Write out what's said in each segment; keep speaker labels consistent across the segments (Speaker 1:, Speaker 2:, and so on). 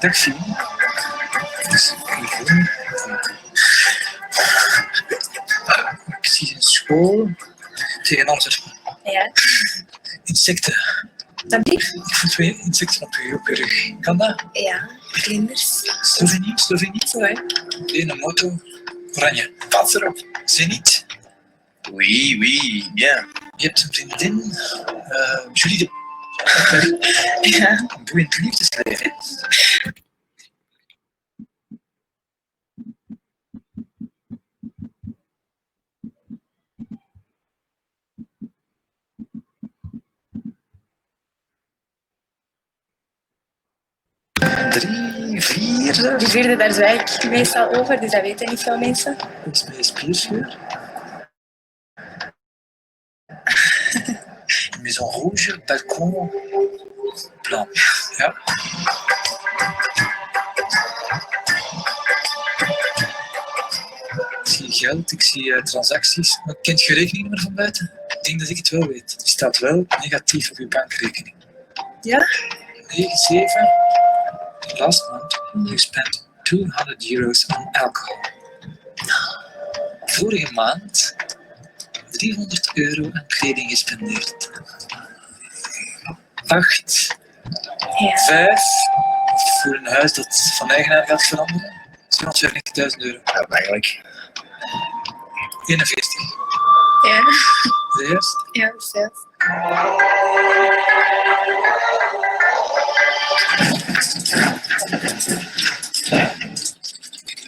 Speaker 1: Taxi. Precies in school. Tegen ons.
Speaker 2: Ja.
Speaker 1: Insecten.
Speaker 2: Dat lief?
Speaker 1: Ik voel 2 insecten op je rug. Kan dat?
Speaker 2: Ja, vlinders.
Speaker 1: Slovenië?
Speaker 2: Zo hè.
Speaker 1: Een moto. Oranje. Wat erop? Zenit.
Speaker 3: Oui, oui, bien.
Speaker 1: Je hebt een vriendin. Julie de...
Speaker 2: Ja.
Speaker 1: Een boeiend liefdesleven. Drie, vier.
Speaker 2: Die vierde, daar zwijg ik meestal over, dus dat weten niet veel mensen.
Speaker 1: Dat is bij spierschuur. Maison rouge, balcon, plan. Ja. Ik zie geld, ik zie transacties. Maar kent je rekeningnummer van buiten? Ik denk dat ik het wel weet. Die staat wel negatief op je bankrekening.
Speaker 2: Ja?
Speaker 1: 97. Last month, you spent €200 on alcohol. Vorige maand €300 aan kleding gespendeerd. 8.
Speaker 2: Ja.
Speaker 1: 5. Voor een huis dat van eigenaar gaat veranderen. €250.000.
Speaker 3: Ja, eigenlijk.
Speaker 1: 41.
Speaker 2: Ja.
Speaker 1: De eerste.
Speaker 2: Ja, dat is juist.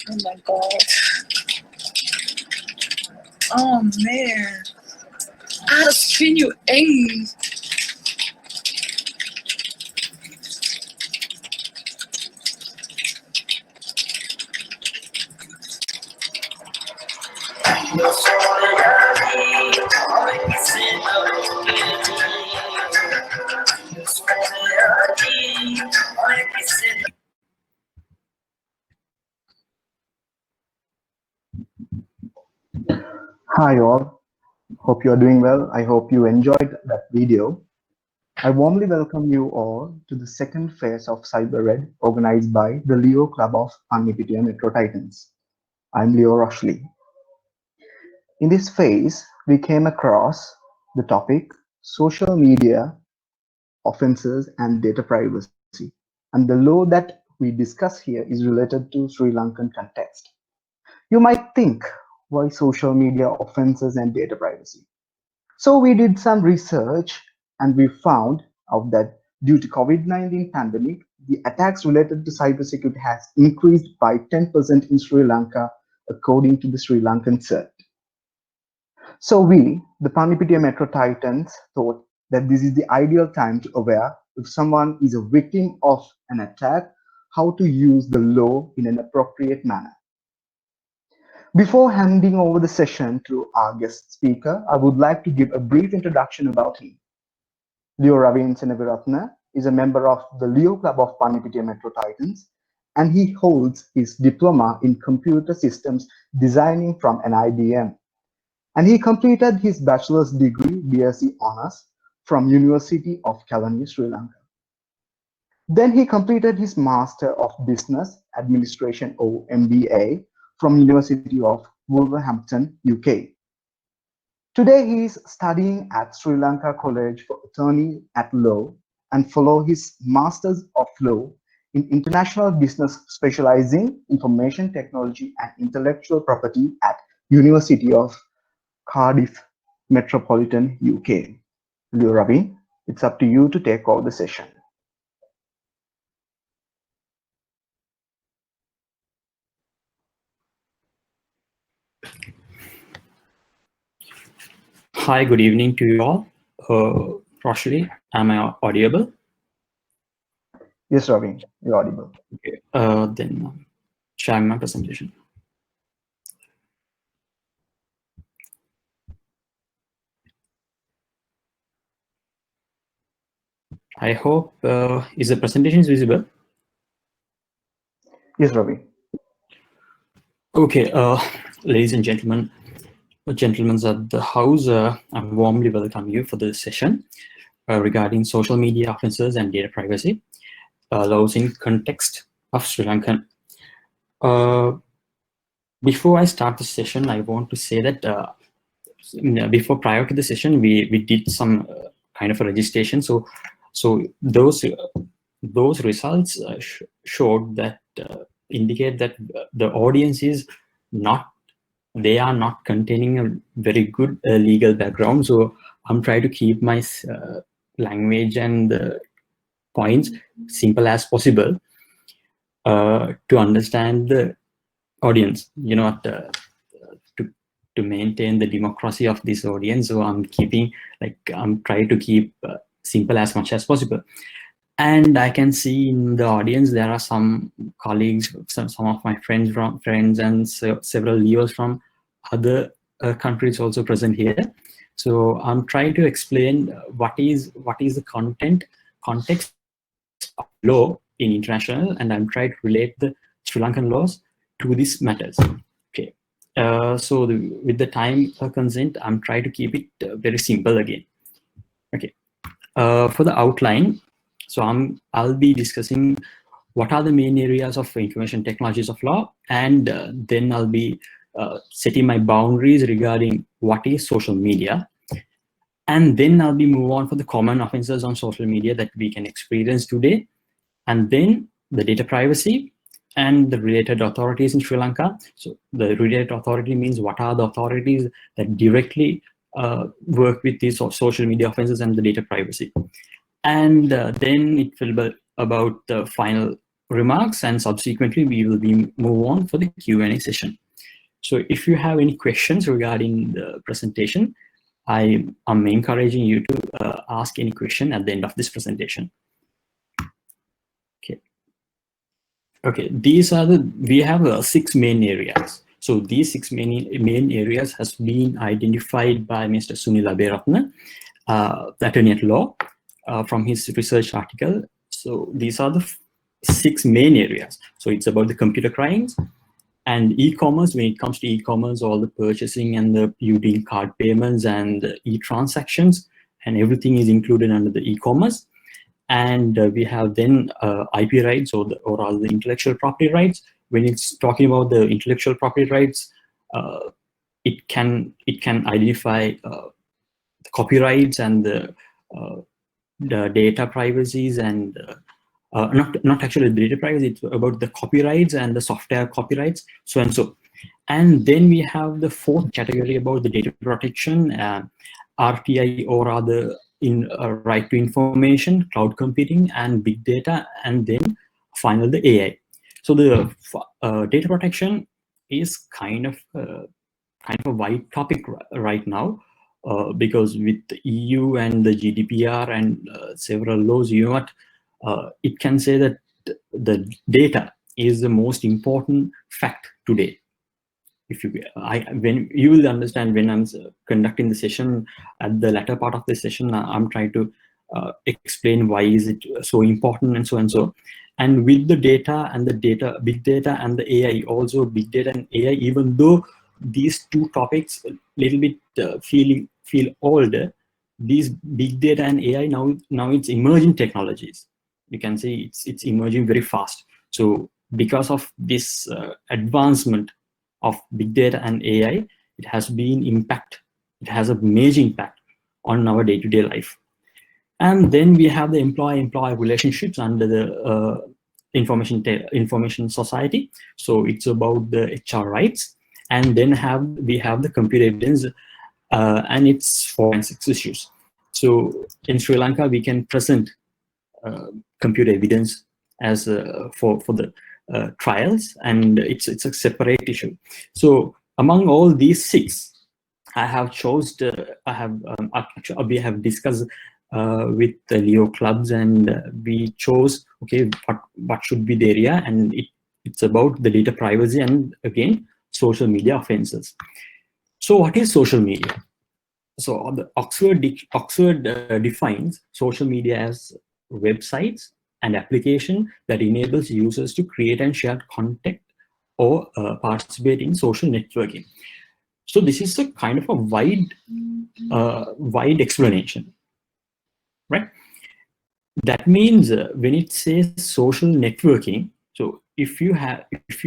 Speaker 2: Oh my god. Oh nee. Ah, dat is video eng.
Speaker 4: Hi all, hope you are doing well. I hope you enjoyed that video. I warmly welcome you all to the second phase of Cyber Red organized by the Leo Club of Pannipitiya Metro Titans. I'm Leo Rochley. In this phase, we came across the topic social media offenses and data privacy. And the law that we discuss here is related to Sri Lankan context. You might think, why social media offenses and data privacy? So we did some research and we found out that due to COVID-19 pandemic, the attacks related to cybersecurity has increased by 10% in Sri Lanka, according to the Sri Lankan CERT. So we, the Pannipitiya Metro Titans, thought that this is the ideal time to aware if someone is a victim of an attack, how to use the law in an appropriate manner. Before handing over the session to our guest speaker, I would like to give a brief introduction about him. Leo Ravin Seneviratna is a member of the Leo Club of Pannipitiya Metro Titans, and he holds his diploma in computer systems designing from an IBM. And he completed his bachelor's degree, BSc Honours, from University of Kelaniya, Sri Lanka. Then he completed his Master of Business Administration or MBA from University of Wolverhampton, UK. Today he is studying at Sri Lanka College for Attorney at Law and follow his Masters of Law in International Business specializing Information Technology and Intellectual Property at University of Cardiff Metropolitan, UK. Leo Ravi, it's up to you to take over the session.
Speaker 5: Hi, good evening to you all. Rochley, am I audible?
Speaker 4: Yes, Ravi, you're audible.
Speaker 5: Okay, then sharing my presentation. I hope is the presentation is visible.
Speaker 4: Yes, Ravi.
Speaker 5: Okay, ladies and gentlemen of the house, I warmly welcome you for this session regarding social media offences and data privacy, laws in context of Sri Lankan. Before I start the session, I want to say that prior to the session, we did some kind of a registration. So those results showed that indicate that the audience is not, they are not containing a very good legal background. So I'm trying to keep my language and points simple as possible to understand the audience, you know, to maintain the democracy of this audience. So I'm trying to keep simple as much as possible. And I can see in the audience there are some colleagues, some of my friends and several leaders from other countries also present here. So I'm trying to explain what is the context of law in international, and I'm trying to relate the Sri Lankan laws to these matters. Okay. So with the time consent, I'm trying to keep it very simple again. Okay. For the outline, so I'll be discussing what are the main areas of information technologies of law, and then I'll be setting my boundaries regarding what is social media, and then I'll be move on for the common offenses on social media that we can experience today, and then the data privacy and the related authorities in Sri Lanka. So the related authority means what are the authorities that directly work with these social media offenses and the data privacy. And then it will be about the final remarks, and subsequently we will be move on for the Q&A session. So if you have any questions regarding the presentation, I am encouraging you to ask any question at the end of this presentation. Okay, these are we have 6 main areas. So these 6 main areas has been identified by Mr. Sunil Aberatna, the attorney at law, from his research article. So these are the 6 main areas. So it's about the computer crimes and e-commerce. When it comes to e-commerce, all the purchasing and the using card payments and e-transactions, and everything is included under the e-commerce. And we have then IP rights or all the intellectual property rights. When it's talking about the intellectual property rights, it can identify the copyrights and the data privacies and not actually the data privacy. It's about the copyrights and the software copyrights, so and so. And then we have the 4th category about the data protection, RTI or other in right to information, cloud computing, and big data, and then finally the AI. So the data protection is kind of a wide topic right now, because with the EU and the GDPR and several laws, you know what, it can say that the data is the most important fact today. If when you will understand when I'm conducting the session, at the latter part of the session, I'm trying to explain why is it so important and so and so. And with the data and the big data and the AI, also big data and AI, even though these 2 topics a little bit feel older, these big data and AI now it's emerging technologies. You can say it's emerging very fast. So because of this advancement of big data and AI, it has a major impact on our day-to-day life. And then we have the employee-employee relationships under the information society. So it's about the HR rights. And then we have the computer evidence and its forensics issues. So in Sri Lanka, we can present computer evidence as for the trials, and it's a separate issue. So among all these 6, I have we have discussed with the Leo clubs, and we chose, okay, what should be the area, and it's about the data privacy and again social media offenses. So what is social media? So the Oxford defines social media as websites and application that enables users to create and share content or participate in social networking. So this is a kind of a wide explanation, right? That means when it says social networking, so if you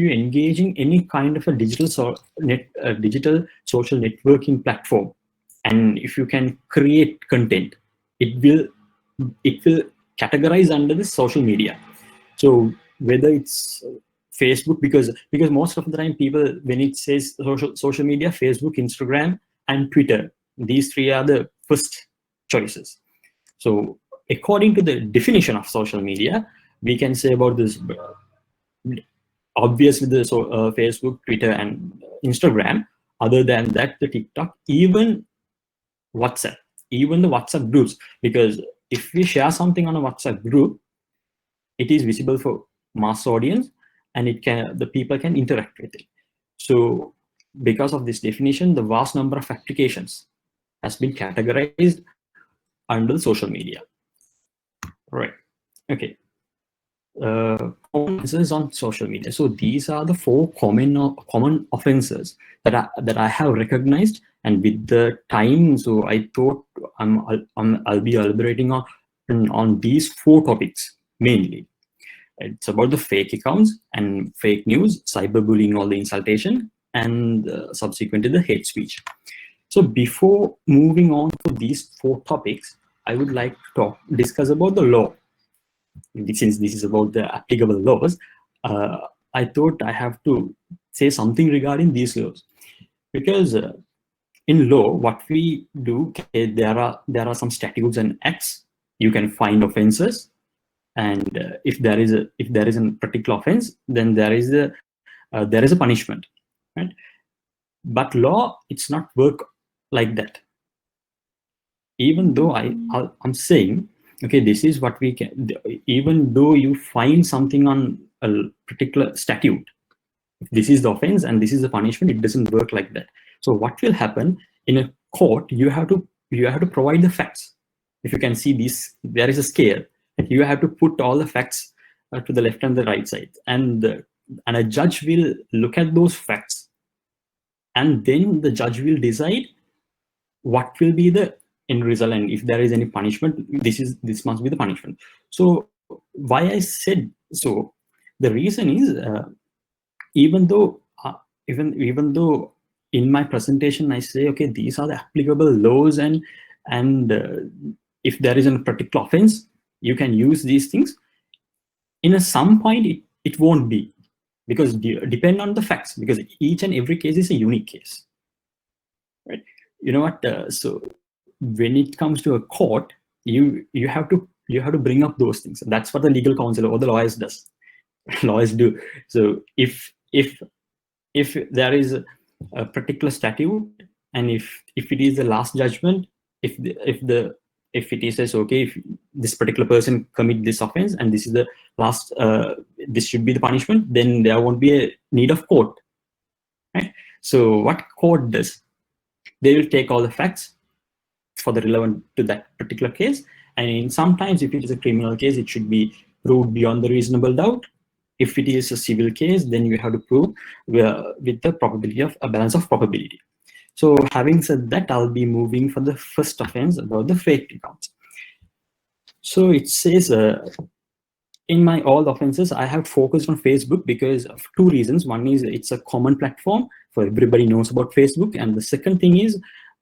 Speaker 5: engage in any kind of a digital social networking platform, and if you can create content, it will categorize under the social media. So whether it's Facebook, because most of the time people, when it says social media, Facebook, Instagram, and Twitter, these three are the first choices. So according to the definition of social media, we can say about this, obviously the Facebook, Twitter, and Instagram. Other than that, the TikTok, even WhatsApp, even the WhatsApp groups, because if we share something on a WhatsApp group, it is visible for mass audience, and the people can interact with it. So because of this definition, the vast number of applications has been categorized under social media. Right. Okay. Offenses on social media. So these are the 4 common offenses that I have recognized, and with the time, so I thought I'll be elaborating on these 4 topics mainly. It's about the fake accounts and fake news, cyberbullying, all the insultation, and subsequently the hate speech. So before moving on to these 4 topics, I would like to discuss about the law. Since this is about the applicable laws, I thought I have to say something regarding these laws, because in law, what we do, there are some statutes and acts. You can find offenses, and if there is a particular offense, then there is a punishment, right? But law, it's not work like that. Even though I'm saying, okay, this is what we can, even though you find something on a particular statute, this is the offense and this is the punishment, it doesn't work like that. So what will happen in a court, you have to provide the facts. If you can see this, there is a scale, you have to put all the facts to the left and the right side, and a judge will look at those facts, and then the judge will decide what will be the end result, and if there is any punishment, this must be the punishment. So why I said so, the reason is, even though in my presentation I say, okay, these are the applicable laws, and if there is a particular offense, you can use these things. In some point, it won't be, because depend on the facts, because each and every case is a unique case, right? You know what? So when it comes to a court, you have to bring up those things. That's what the legal counsel or the lawyers do. So if there is a particular statute, and if it is the last judgment, if it says, okay, if this particular person commit this offense and this is the last, this should be the punishment, then there won't be a need of court, right? So what court does, they will take all the facts for the relevant to that particular case, and sometimes if it is a criminal case, it should be proved beyond the reasonable doubt. If it is a civil case, then you have to prove with the probability of a balance of probability. So having said that, I'll be moving for the first offense about the fake accounts. So it says, in my all offenses, I have focused on Facebook because of 2 reasons. One is it's a common platform, for everybody knows about Facebook. And the second thing is,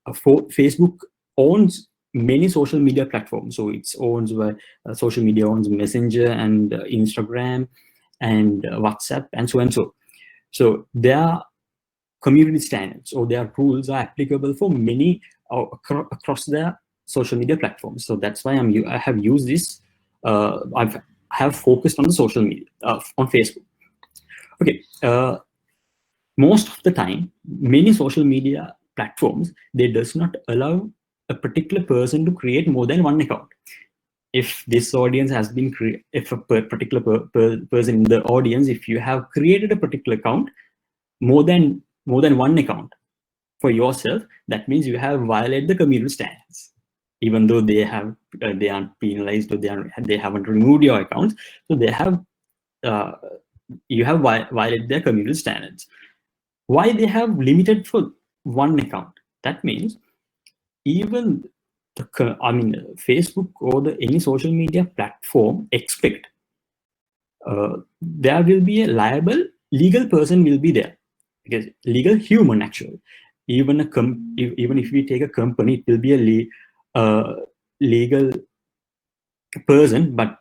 Speaker 5: Facebook owns many social media platforms. So it's owns by social media owns Messenger and Instagram and WhatsApp and so and so. So their community standards or their rules are applicable for many across their social media platforms. So that's why I have used this. I have focused on the social media on Facebook. Okay. Most of the time, many social media platforms, they does not allow a particular person to create more than 1 account. If this audience has been if a particular person in the audience, if you have created a particular account, more than 1 account for yourself, that means you have violated the community standards. even though they aren't penalized or they haven't removed your accounts. So they have you have violated their community standards. Why they have limited for one account? That means even Facebook or any social media platform expect there will be a liable legal person will be there, because legal human actually. Even even if we take a company, it will be a legal person, but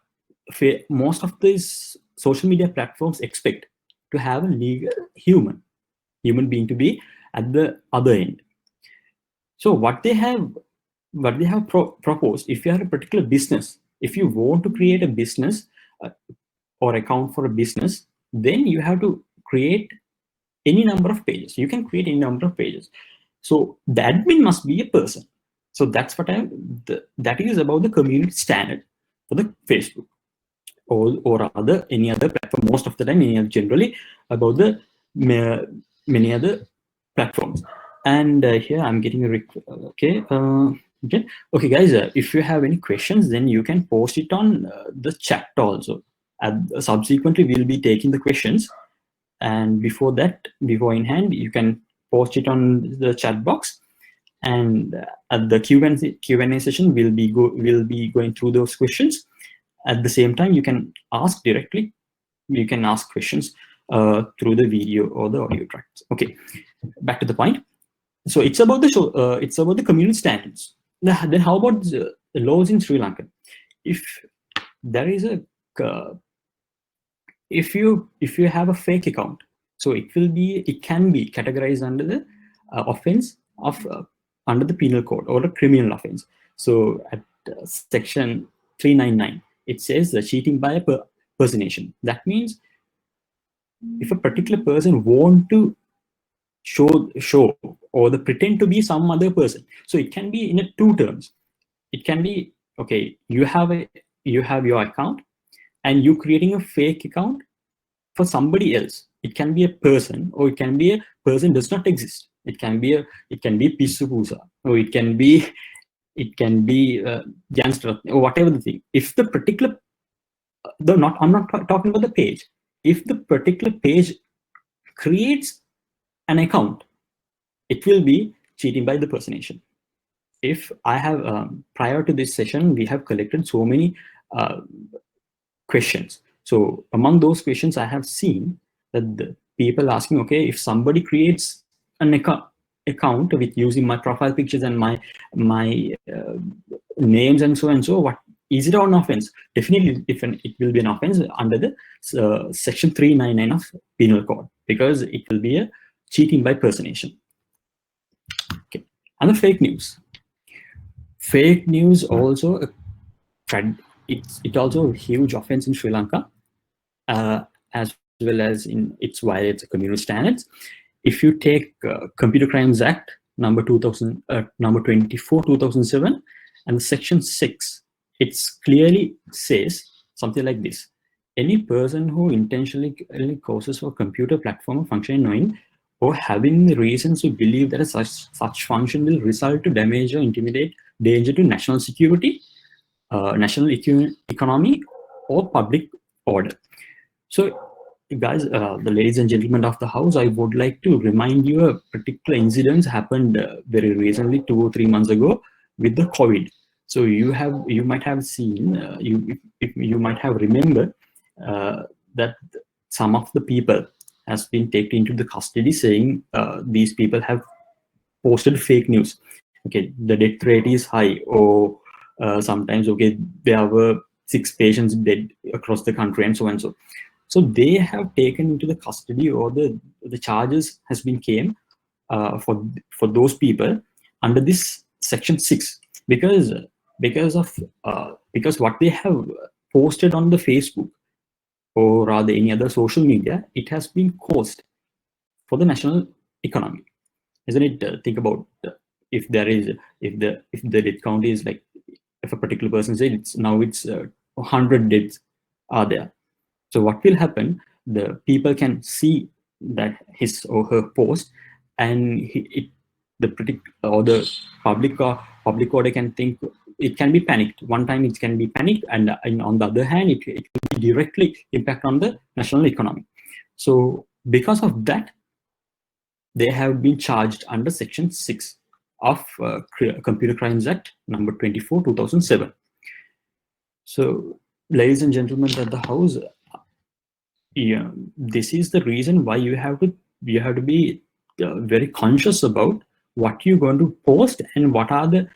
Speaker 5: most of these social media platforms expect to have a legal human being to be at the other end. So what they have proposed, if you have a particular business, if you want to create a business or account for a business, then you have to create any number of pages. You can create any number of pages. So the admin must be a person. So that's what that is about the community standard for the Facebook or any other platform. Most of the time, generally about the many other platforms. And here I'm getting a okay. Okay, guys. If you have any questions, then you can post it on the chat also. Subsequently, we'll be taking the questions. And before in hand, you can post it on the chat box. And at the Q&A session, we'll be going through those questions. At the same time, you can ask directly. You can ask questions through the video or the audio tracks. Okay, back to the point. So it's about the community standards. Then how about the laws in Sri Lanka? If there is a if you have a fake account, so it can be categorized under the offense of under the penal code or a criminal offense. So at section 399, it says cheating by a personation. That means if a particular person want to show or pretend to be some other person, so it can be in two terms. It can be, okay, you have your account and you creating a fake account for somebody else. It can be a person, or it can be a person does not exist. It can be Pissupusa, or it can be Janster, or whatever the thing. If the particular I'm not talking about the page. If the particular page creates an account, it will be cheating by the personation. If I have prior to this session, we have collected so many questions. So among those questions, I have seen that the people asking, okay, if somebody creates an account with using my profile pictures and my names and so, what is it an offense? Definitely, it will be an offense under the section 399 of penal code, because it will be a cheating by personation. Okay, and the fake news. Fake news also it's also a huge offense in Sri Lanka, as well as it violates community standards. If you take Computer Crimes Act number 24 2007 and section 6, it clearly says something like this: any person who intentionally causes for computer platform or function knowing or having reasons to believe that such function will result to damage or intimidate danger to national security, national economy, or public order. So guys, the ladies and gentlemen of the house, I would like to remind you a particular incident happened very recently, 2 or 3 months ago, with the COVID. So you might have seen, you might have remembered that some of the people has been taken into the custody, saying these people have posted fake news. Okay, the death rate is high, or sometimes, okay, there were 6 patients dead across the country, and so and so. So they have taken into the custody, or the charges has been came for those people under this section 6, because what they have posted on the Facebook or rather any other social media, it has been caused for the national economy, isn't it? Think about if the death count is like, if a particular person says it's 100 deaths are there. So what will happen? The people can see that his or her post, and the public order can think it can be panicked. One time it can be panicked, and on the other hand, it will directly impact on the national economy. So because of that, they have been charged under Section 6 of Computer Crimes Act number 24, 2007. So, ladies and gentlemen of the House, yeah, this is the reason why you have to be very conscious about what you're going to post and what are the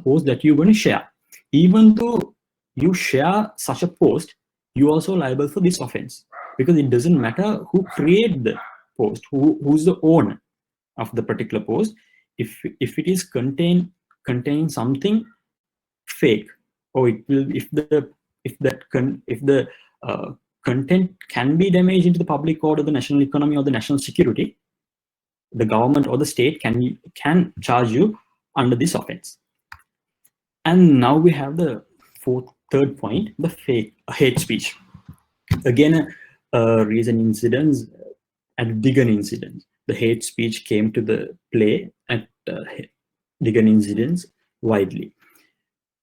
Speaker 5: posts that you're going to share. Even though you share such a post, you also liable for this offense, because it doesn't matter who created the post, who's the owner of the particular post. If it is containing something fake, or it will, if the content can be damaged into the public order, the national economy, or the national security, the government or the state can charge you under this offense. And now we have the third point, the hate speech. Again, recent incidents at Digan incidents, the hate speech came to the play at Digan incidents widely.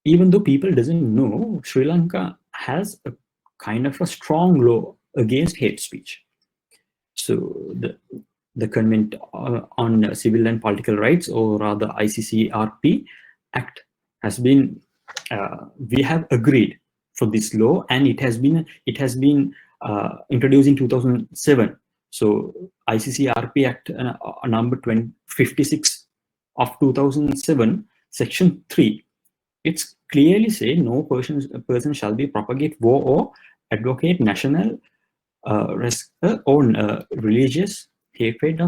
Speaker 5: Even though people doesn't know, Sri Lanka has a kind of a strong law against hate speech. So the Convent on Civil and Political Rights, or rather ICCRP Act, has been we have agreed for this law, and it has been introduced in 2007. So ICCRP Act number 56 of 2007, Section 3. It's clearly say no person shall be propagate war or advocate national or religious hatred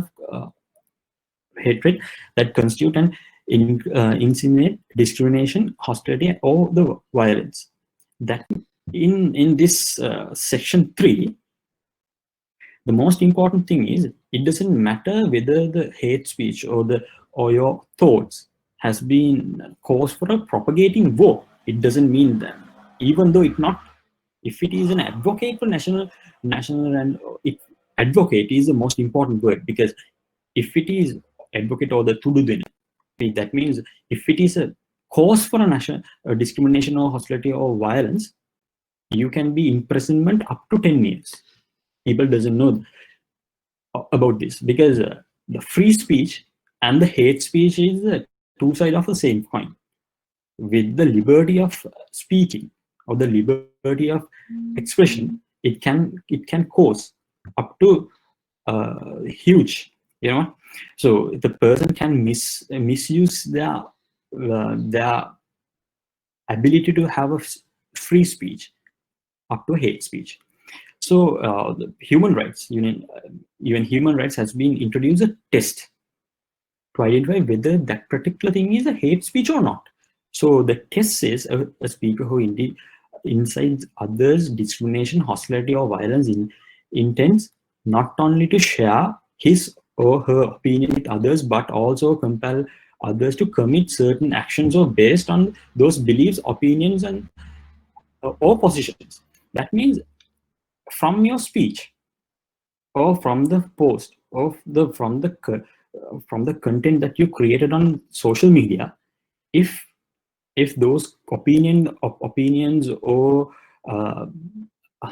Speaker 5: that constitute and insinuate discrimination, hostility, or the violence. That in this Section 3, the most important thing is it doesn't matter whether the hate speech or your thoughts has been cause for a propagating war. It doesn't mean that, even though if it is an advocate for national and advocate is the most important word, because if it is advocate or the tududena, that means if it is a cause for a national discrimination or hostility or violence, you can be imprisonment up to 10 years. People doesn't know about this, because the free speech and the hate speech is two sides of the same coin. With the liberty of speaking or the liberty of expression, it can cause up to huge, so the person can misuse their ability to have a free speech up to hate speech. So the human rights, even human rights has been introduced a test to identify whether that particular thing is a hate speech or not. So the test says a speaker who indeed incites others discrimination, hostility, or violence intends not only to share his or her opinion with others, but also compel others to commit certain actions or based on those beliefs, opinions, and or positions. That means from your speech or from the post or from the content that you created on social media, if those opinions or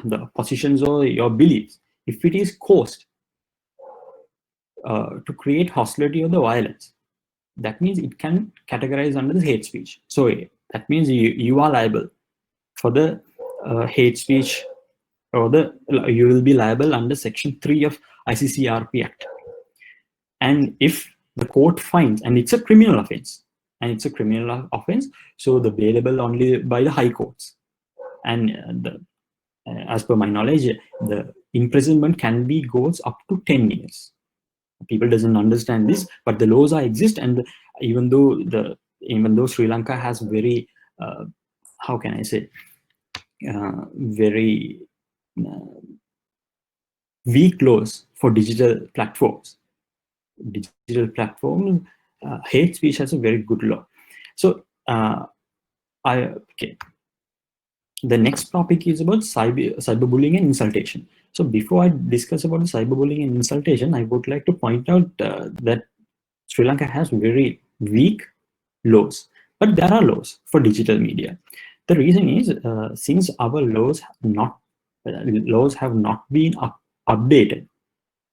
Speaker 5: the positions or your beliefs, if it is caused to create hostility or the violence, that means it can categorize under the hate speech. So that means you are liable for the hate speech, or you will be liable under Section 3 of ICCRP Act. And if the court finds, and it's a criminal offense, so the bailable only by the high courts. And as per my knowledge, the imprisonment can goes up to 10 years. People doesn't understand this, but the laws exist, and even though Sri Lanka has very how can I say very weak laws for digital platforms. Hate speech has a very good law. So the next topic is about cyberbullying and insultation. So before I discuss about the cyberbullying and insultation, I would like to point out that Sri Lanka has very weak laws. But there are laws for digital media. The reason is since our laws have not been updated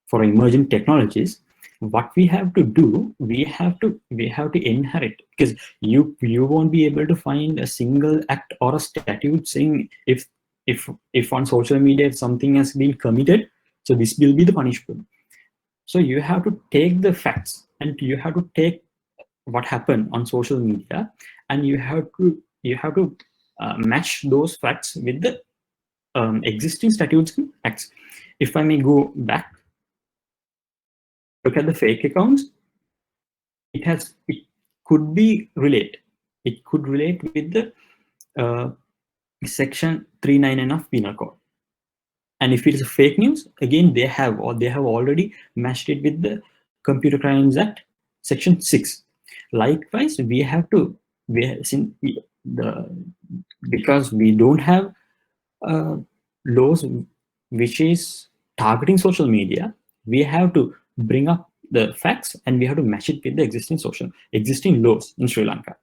Speaker 5: for emerging technologies, what we have to do, we have to inherit, because you won't be able to find a single act or a statute saying if on social media something has been committed, so this will be the punishment. So you have to take the facts and you have to take what happened on social media, and you have to match those facts with the existing statutes and acts. If I may go back, look at the fake accounts. It could be relate. It could relate with the section 399 of Penal Code. And if it is fake news, again they have already matched it with the Computer Crimes Act section 6. Likewise, because we don't have laws which is targeting social media, we have to bring up the facts and we have to match it with the existing laws in Sri Lanka.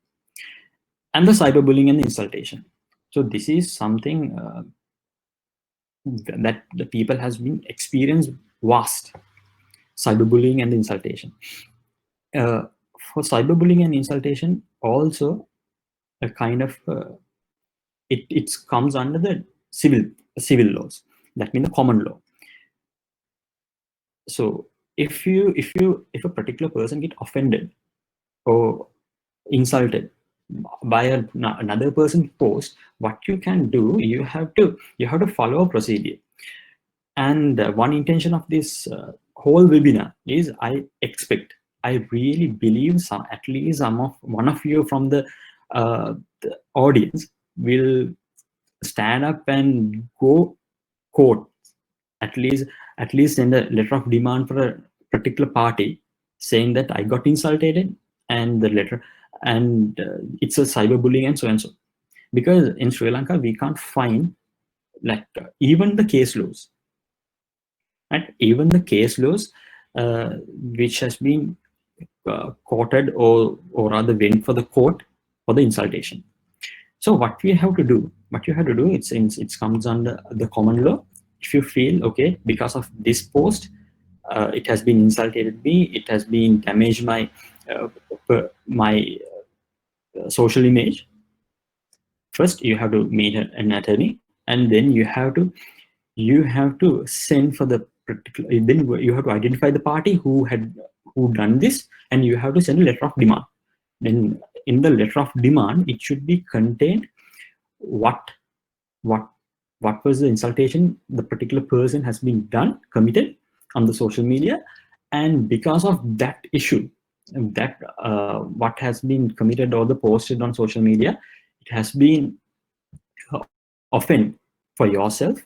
Speaker 5: And the cyberbullying and the insultation. So this is something that the people has been experienced vast, cyberbullying and insultation. For cyberbullying and insultation, also a kind of it comes under the civil laws. That means the common law. So if a particular person get offended or insulted by another person post, what you can do, you have to follow a procedure. And one intention of this whole webinar is I really believe at least one of you from the audience will stand up and go court, at least send a letter of demand for a particular party saying that I got insulted, and the letter, and it's a cyberbullying and so and so. Because in Sri Lanka we can't find even the case laws, right? Even the case laws which has been quoted or rather went for the court for the insultation. So what you have to do, it comes under the common law. If you feel okay, because of this post, it has been insulted me, it has been damaged my social image. First, you have to meet an attorney, and then you have to send for the particular. Then you have to identify the party who done this, and you have to send a letter of demand. Then in the letter of demand, it should be contained what was the insultation the particular person has been committed on the social media, and because of that issue, that what has been committed or the posted on social media, it has been offend for yourself,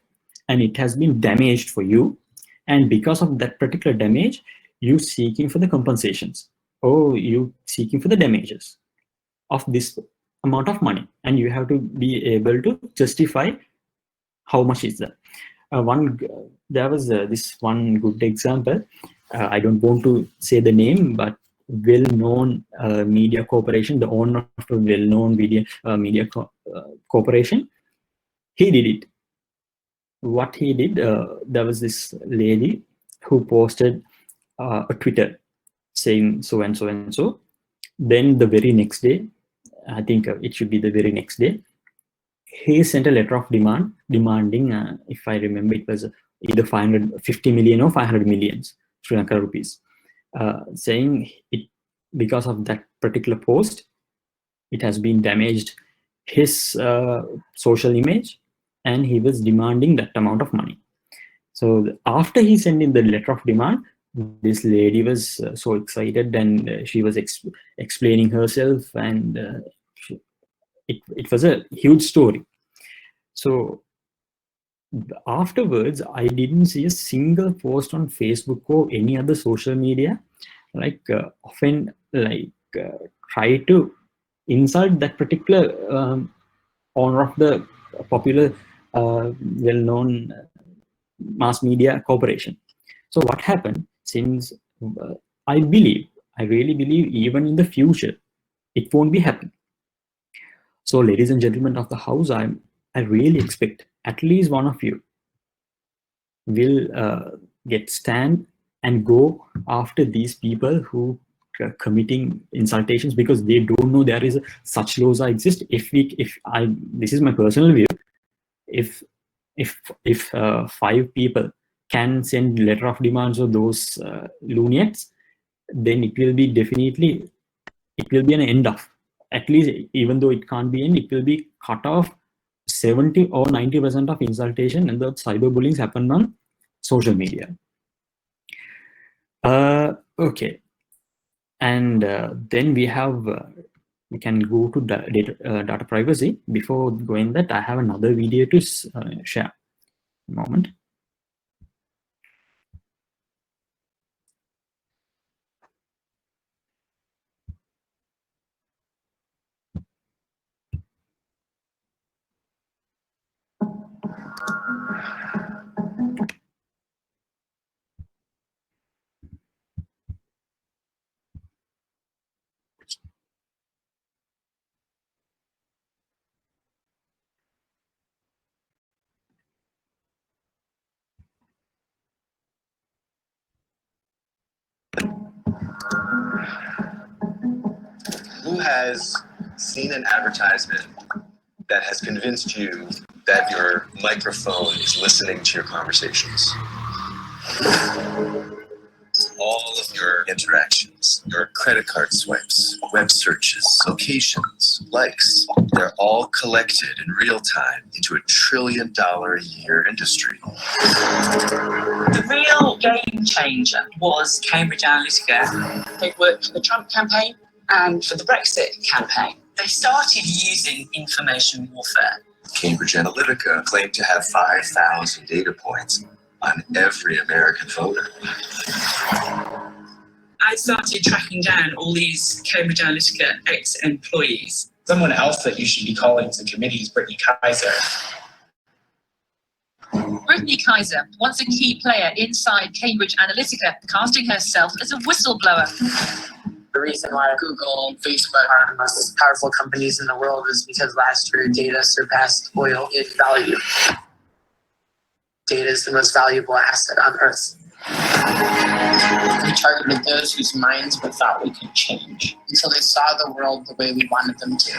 Speaker 5: and it has been damaged for you, and because of that particular damage, you seeking for the compensations, or you seeking for the damages of this amount of money, and you have to be able to justify how much is that. There was this one good example. I don't want to say the name, but well-known media corporation, the owner of a well-known media corporation, he did it. What he did, there was this lady who posted a Twitter saying so and so and so. Then the very next day, I think it should be the very next day, he sent a letter of demand demanding, if I remember, it was either 550 million or 500 million Sri Lanka rupees, saying it because of that particular post, it has been damaged his social image, and he was demanding that amount of money. So after he sent in the letter of demand, this lady was so excited, and she was explaining herself, and it was a huge story. So afterwards, I didn't see a single post on Facebook or any other social media try to insult that particular owner of the popular well-known mass media corporation. So what happened, since I really believe even in the future it won't be happening. So, ladies and gentlemen of the house, I really expect at least one of you will stand and go after these people who are committing insultations, because they don't know there is such laws exist. This is my personal view. If 5 people can send letter of demands of those luniates, then it will be an end of, at least, even though it can't be end, it will be cut off 70 or 90% of insultation and the cyberbullying happen on social media. Okay, and then we can go to data privacy. Before going that, I have another video to share. A moment.
Speaker 3: Who has seen an advertisement that has convinced you that your microphone is listening to your conversations? All of your interactions, your credit card swipes, web searches, locations, likes, they're all collected in real time into a $1 trillion a year industry.
Speaker 6: The real game changer was Cambridge Analytica. They worked for the Trump campaign and for the Brexit campaign. They started using information warfare.
Speaker 3: Cambridge Analytica claimed to have 5,000 data points on every American voter.
Speaker 6: I started tracking down all these Cambridge Analytica ex-employees.
Speaker 7: Someone else that you should be calling to committee is Brittany Kaiser.
Speaker 8: Brittany Kaiser, once a key player inside Cambridge Analytica, casting herself as a whistleblower.
Speaker 9: The reason why Google and Facebook are the most powerful companies in the world is because last year data surpassed oil in value. Data is the most valuable asset on Earth.
Speaker 7: We targeted those whose minds we thought we could change
Speaker 9: Until they saw the world the way we wanted them to.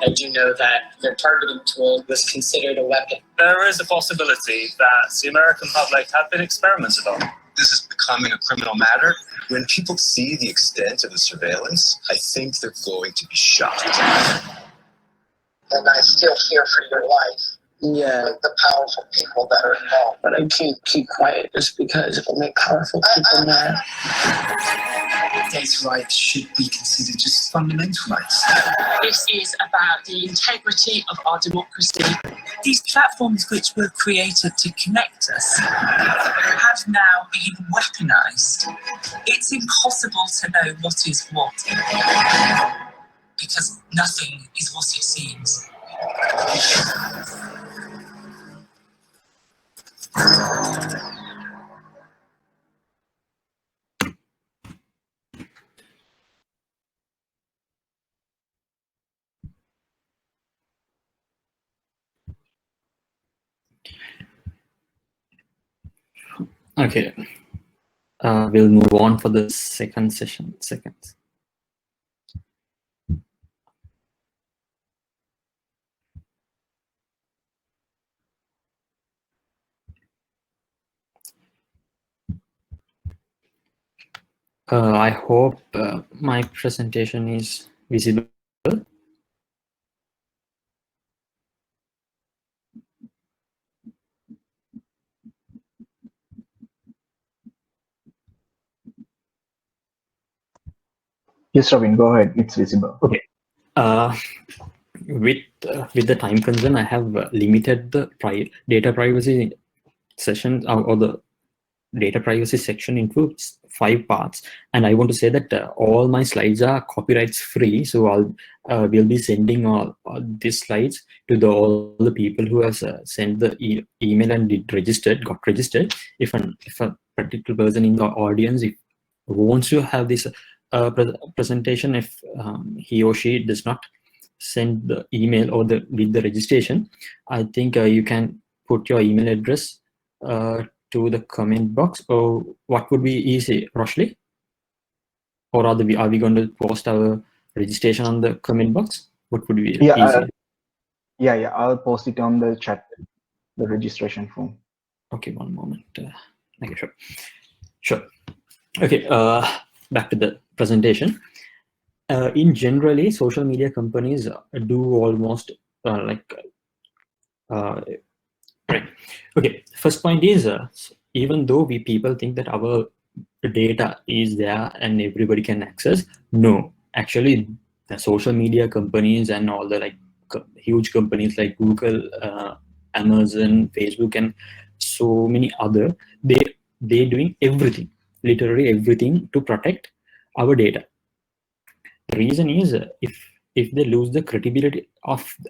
Speaker 7: I do know that their targeting tool was considered a weapon.
Speaker 10: There is a possibility that the American public have been experimented on.
Speaker 3: This is becoming a criminal matter. When people see the extent of the surveillance, I think they're going to be shocked.
Speaker 9: And I still fear for your life.
Speaker 7: Yeah.
Speaker 9: With the powerful people that are involved. But I can't keep quiet just because it will make powerful people mad.
Speaker 1: Data rights should be considered just fundamental rights.
Speaker 6: This is about the integrity of our democracy. These platforms which were created to connect us have now been weaponized. It's impossible to know what is what, because nothing is what it seems.
Speaker 5: Okay, we'll move on for the second session. I hope my presentation is visible.
Speaker 4: Yes, Robin, go ahead. It's visible.
Speaker 5: Okay. With the time concern, I have limited the data privacy session or the data privacy section into 5 parts, and I want to say that all my slides are copyrights free, so we'll be sending all these slides to all the people who have sent the email and got registered. If a particular person in the audience wants to have this presentation, if he or she does not send the email or with the registration, I think you can put your email address to the comment box. Or what would be easy, Roshli? Or are we going to post our registration on the comment box? What would be easy?
Speaker 4: Yeah. I'll post it on the chat, the registration form.
Speaker 5: Okay, one moment. Okay, sure. Okay, back to the presentation. In generally, social media companies do almost right. Okay, first point is even though people think that our data is there and everybody can access, no, actually the social media companies and all the huge companies like Google, Amazon, Facebook, and so many other, they doing everything, literally everything to protect our data. The reason is if they lose the credibility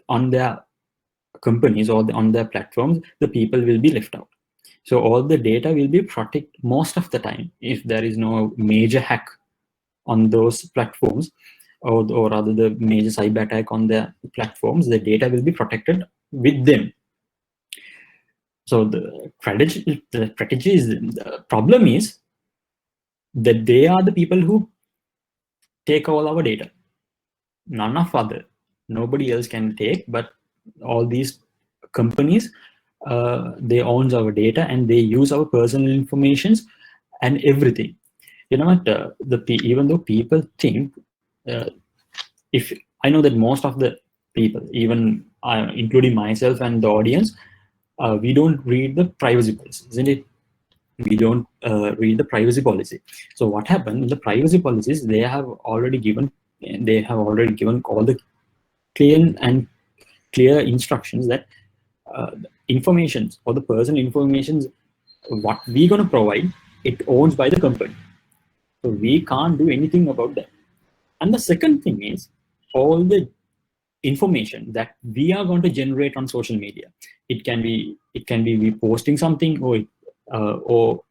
Speaker 5: on their companies or on their platforms, the people will be left out. So all the data will be protected most of the time. If there is no major hack on those platforms, or rather the major cyber attack on their platforms, the data will be protected with them. So the problem is that they are the people who take all our data. None of other, nobody else can take, but all these companies, they own our data and they use our personal informations and everything. You know what? Even though people think, if I know that most of the people, even including myself and the audience, we don't read the privacy policy, isn't it? We don't read the privacy policy. So what happened in the privacy policies? They have already given all the clear instructions that informations or the personal informations what we're going to provide, it owns by the company. So we can't do anything about that. And the second thing is all the information that we are going to generate on social media. It can be we posting something, or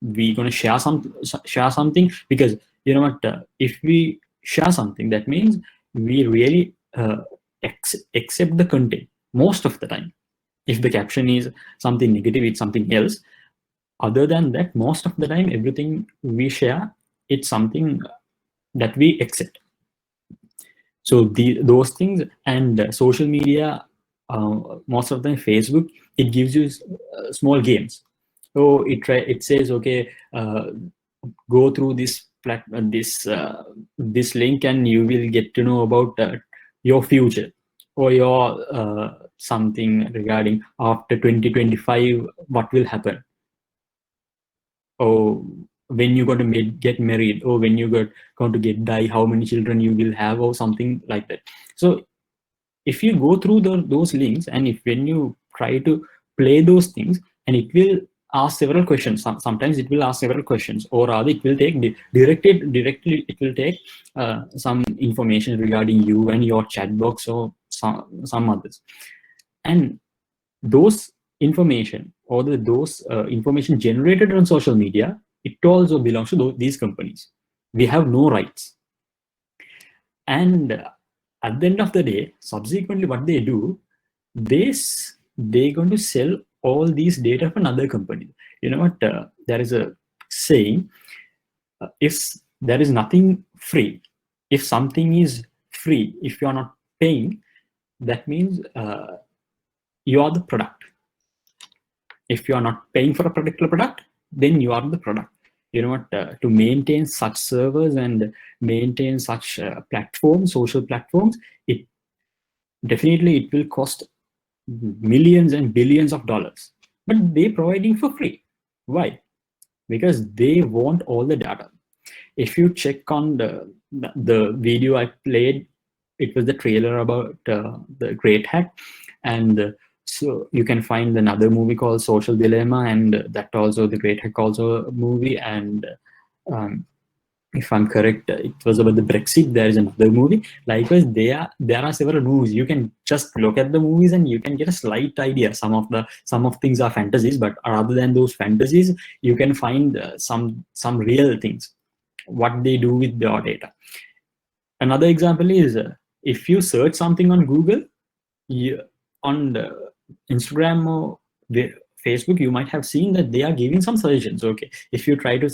Speaker 5: we going to share something, because you know what, if we share something, that means we really accept the content most of the time. If the caption is something negative, it's something else. Other than that, most of the time, everything we share, it's something that we accept. So those things, and social media, most of the time, Facebook, it gives you small games. So it says, okay, go through this link and you will get to know about your future, or your something regarding after 2025 what will happen, or when you're going to get married, or when you're going to die, how many children you will have, or something like that. So if you go through those links, and when you try to play those things, and it will ask several questions. Sometimes it will ask several questions, or rather it will take directly it will take some information regarding you and your chat box, or some others. And those information, or those information generated on social media, it also belongs to these companies. We have no rights. And at the end of the day, subsequently what they do, they're going to sell all these data for another company. You know what, there is a saying, if there is nothing free, if something is free, if you are not paying, that means you are the product. If you are not paying for a particular product, then you are the product. You know what, to maintain such servers and maintain such platforms, social platforms, it will cost millions and billions of dollars, but they're providing for free. Why? Because they want all the data. If you check on the video I played, it was the trailer about the Great Hack, and so you can find another movie called Social Dilemma, and that also the Great Hack also a movie. And if I'm correct, it was about the Brexit. There is another movie. Likewise, there are several movies. You can just look at the movies and you can get a slight idea. Some of things are fantasies, but rather than those fantasies, you can find some real things, what they do with their data. Another example is if you search something on Google, on the Instagram or the Facebook, you might have seen that they are giving some suggestions. Okay, if you try to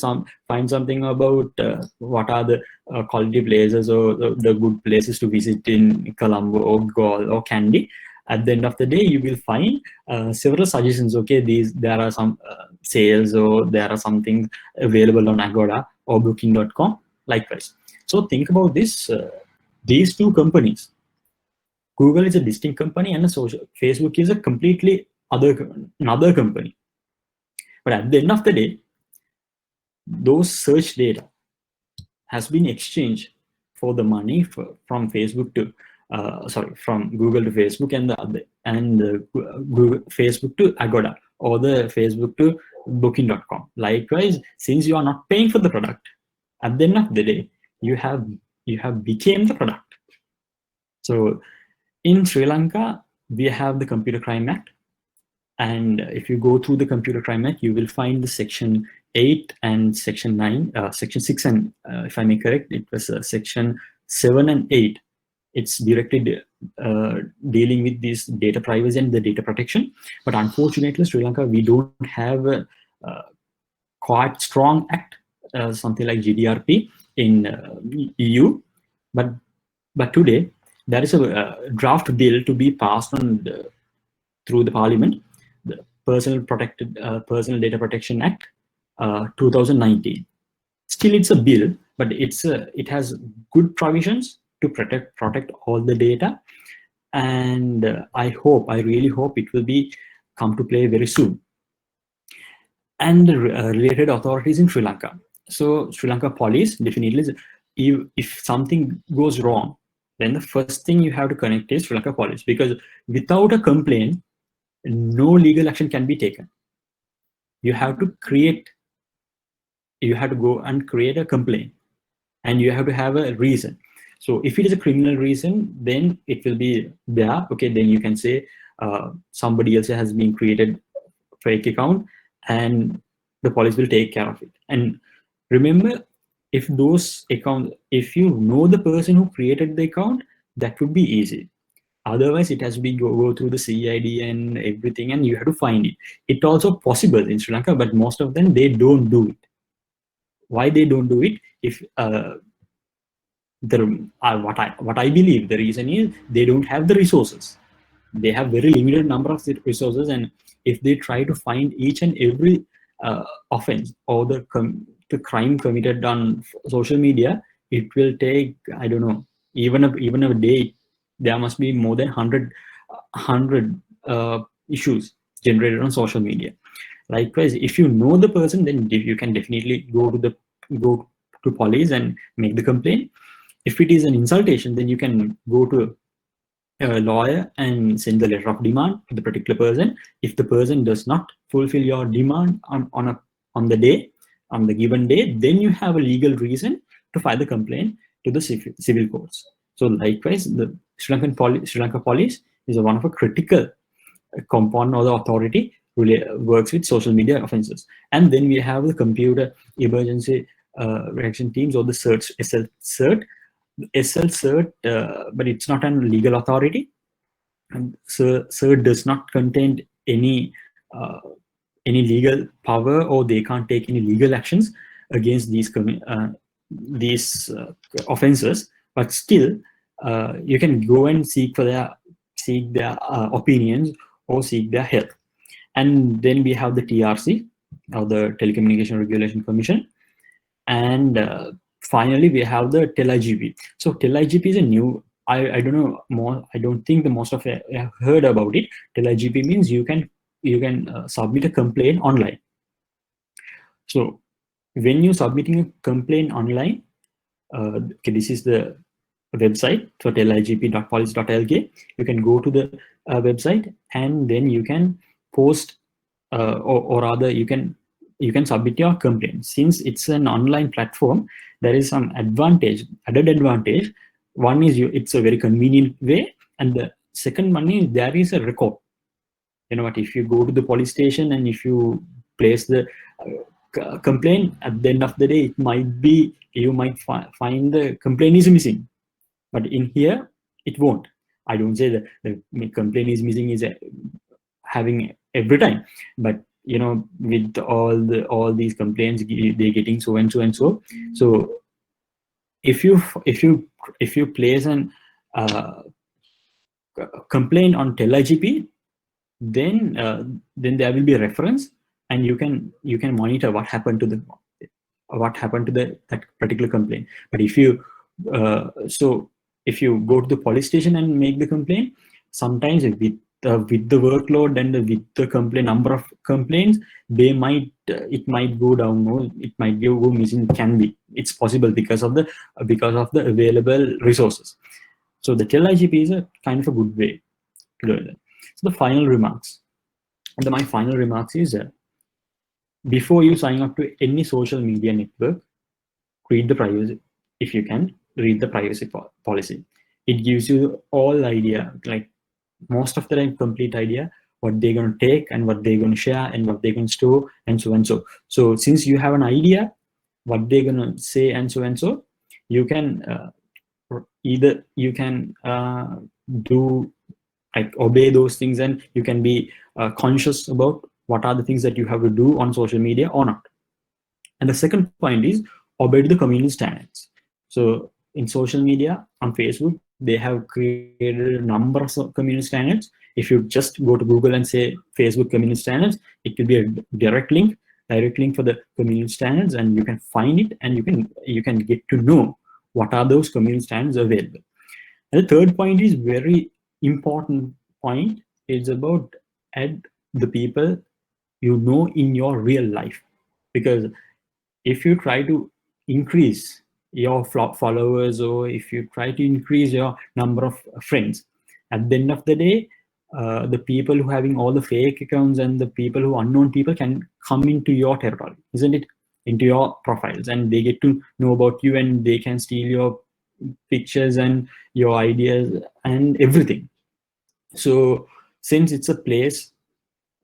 Speaker 5: find something about what are the quality places or the good places to visit in Colombo or Galle or Kandy, at the end of the day, you will find several suggestions. Okay, there are some sales, or there are some things available on Agoda or Booking.com. Likewise, so think about this. These two companies, Google is a distinct company, and Facebook is a completely another company. But at the end of the day, those search data has been exchanged for the money from Facebook to from Google to Facebook, and Google, Facebook to Agoda, or the Facebook to Booking.com. Likewise, since you are not paying for the product, at the end of the day, you have became the product. So in Sri Lanka, we have the Computer Crime Act. And if you go through the Computer Crime Act, you will find the Section 8 and Section 9, Section 6 and, if I may correct, it was Section 7 and 8. It's directly dealing with this data privacy and the data protection. But unfortunately, Sri Lanka, we don't have a quite strong act, something like GDRP in EU. But today, there is a draft bill to be passed on through the Parliament, the Personal Data Protection Act 2019. Still, it's a bill, but it has good provisions to protect all the data, and I really hope it will come to play very soon. And the related authorities in Sri Lanka. So Sri Lanka police definitely, if something goes wrong, then the first thing you have to connect is Sri Lanka police, because without a complaint, no legal action can be taken. You have to go and create a complaint, and you have to have a reason. So if it is a criminal reason, then it will be there. Okay, then you can say somebody else has been created fake account, and the police will take care of it. And remember, if those accounts, if you know the person who created the account, that would be easy. Otherwise, it has to be go through the CID and everything, and you have to find it. It's also possible in Sri Lanka, but most of them, they don't do it. Why they don't do it? If what I believe the reason is, they don't have the resources. They have very limited number of resources, and if they try to find each and every offense or the crime committed on social media, it will take, I don't know, even a day. There must be more than 100 issues generated on social media. Likewise, if you know the person, then you can definitely go to police and make the complaint. If it is an insultation, then you can go to a lawyer and send the letter of demand to the particular person. If the person does not fulfill your demand on the given day, then you have a legal reason to file the complaint to the civil courts. So likewise, the Sri Lanka police is one of a critical component or the authority works with social media offenses. And then we have the computer emergency reaction teams, or the SL CERT, but it's not a legal authority. And so CERT does not contain any legal power, or they can't take any legal actions against these offenses. But still, you can go and seek their opinions or seek their help. And then we have the TRC, or the Telecommunication Regulation Commission, and finally we have the TelIGP. So TelIGP is a new, I don't know more. I don't think the most of you have heard about it. TelIGP means you can submit a complaint online. So when you're submitting a complaint online, okay, this is the website for teligp.police.lk. You can go to the website, and then you can post, or rather you can submit your complaint. Since it's an online platform, there is some added advantage. One is it's a very convenient way, and the second one is there is a record. You know what? If you go to the police station and if you place the complaint, at the end of the day, it might be you might find the complaint is missing. But in here, it won't. I don't say that the complaint is missing is having every time, but you know, with all these complaints, they're getting so and so and so. So if you place an complaint on TeleIGP, then there will be a reference, and you can monitor what happened to that particular complaint. But if you if you go to the police station and make the complaint, sometimes with the workload and with the number of complaints, they might it might go down, no, it might go missing. It's possible because of the available resources. So the TeleIGP is a kind of a good way to do that. So the final remarks. My final remarks is before you sign up to any social media network, read the privacy. If you can, read the privacy policy. It gives you all idea, like most of the time, complete idea what they're going to take and what they're going to share and what they're going to store and so and so. So since you have an idea what they're going to say and so, you can either you can do like obey those things, and you can be conscious about what are the things that you have to do on social media or not. And the second point is obey the community standards. So in social media, on Facebook, they have created a number of community standards. If you just go to Google and say Facebook community standards, it will be a direct link for the community standards, and you can find it, and you can get to know what are those community standards available. And the third point is very important point. It's about add the people you know in your real life, because if you try to increase your followers, or if you try to increase your number of friends, at the end of the day, the people who having all the fake accounts and the people who unknown people can come into your territory, isn't it, into your profiles, and they get to know about you, and they can steal your pictures and your ideas and everything. So since it's a place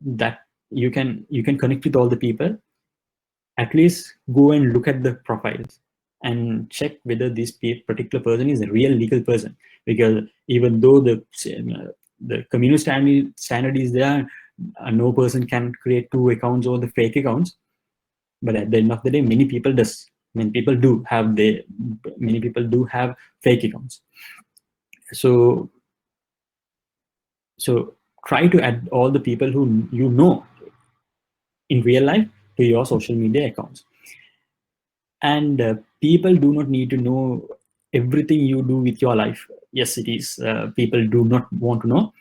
Speaker 5: that you can connect with all the people, at least go and look at the profiles and check whether this particular person is a real legal person. Because even though the community standard is there, no person can create 2 accounts or the fake accounts. But at the end of the day, many people do have fake accounts. So try to add all the people who you know in real life to your social media accounts. And people do not need to know everything you do with your life. Yes, it is. People do not want to know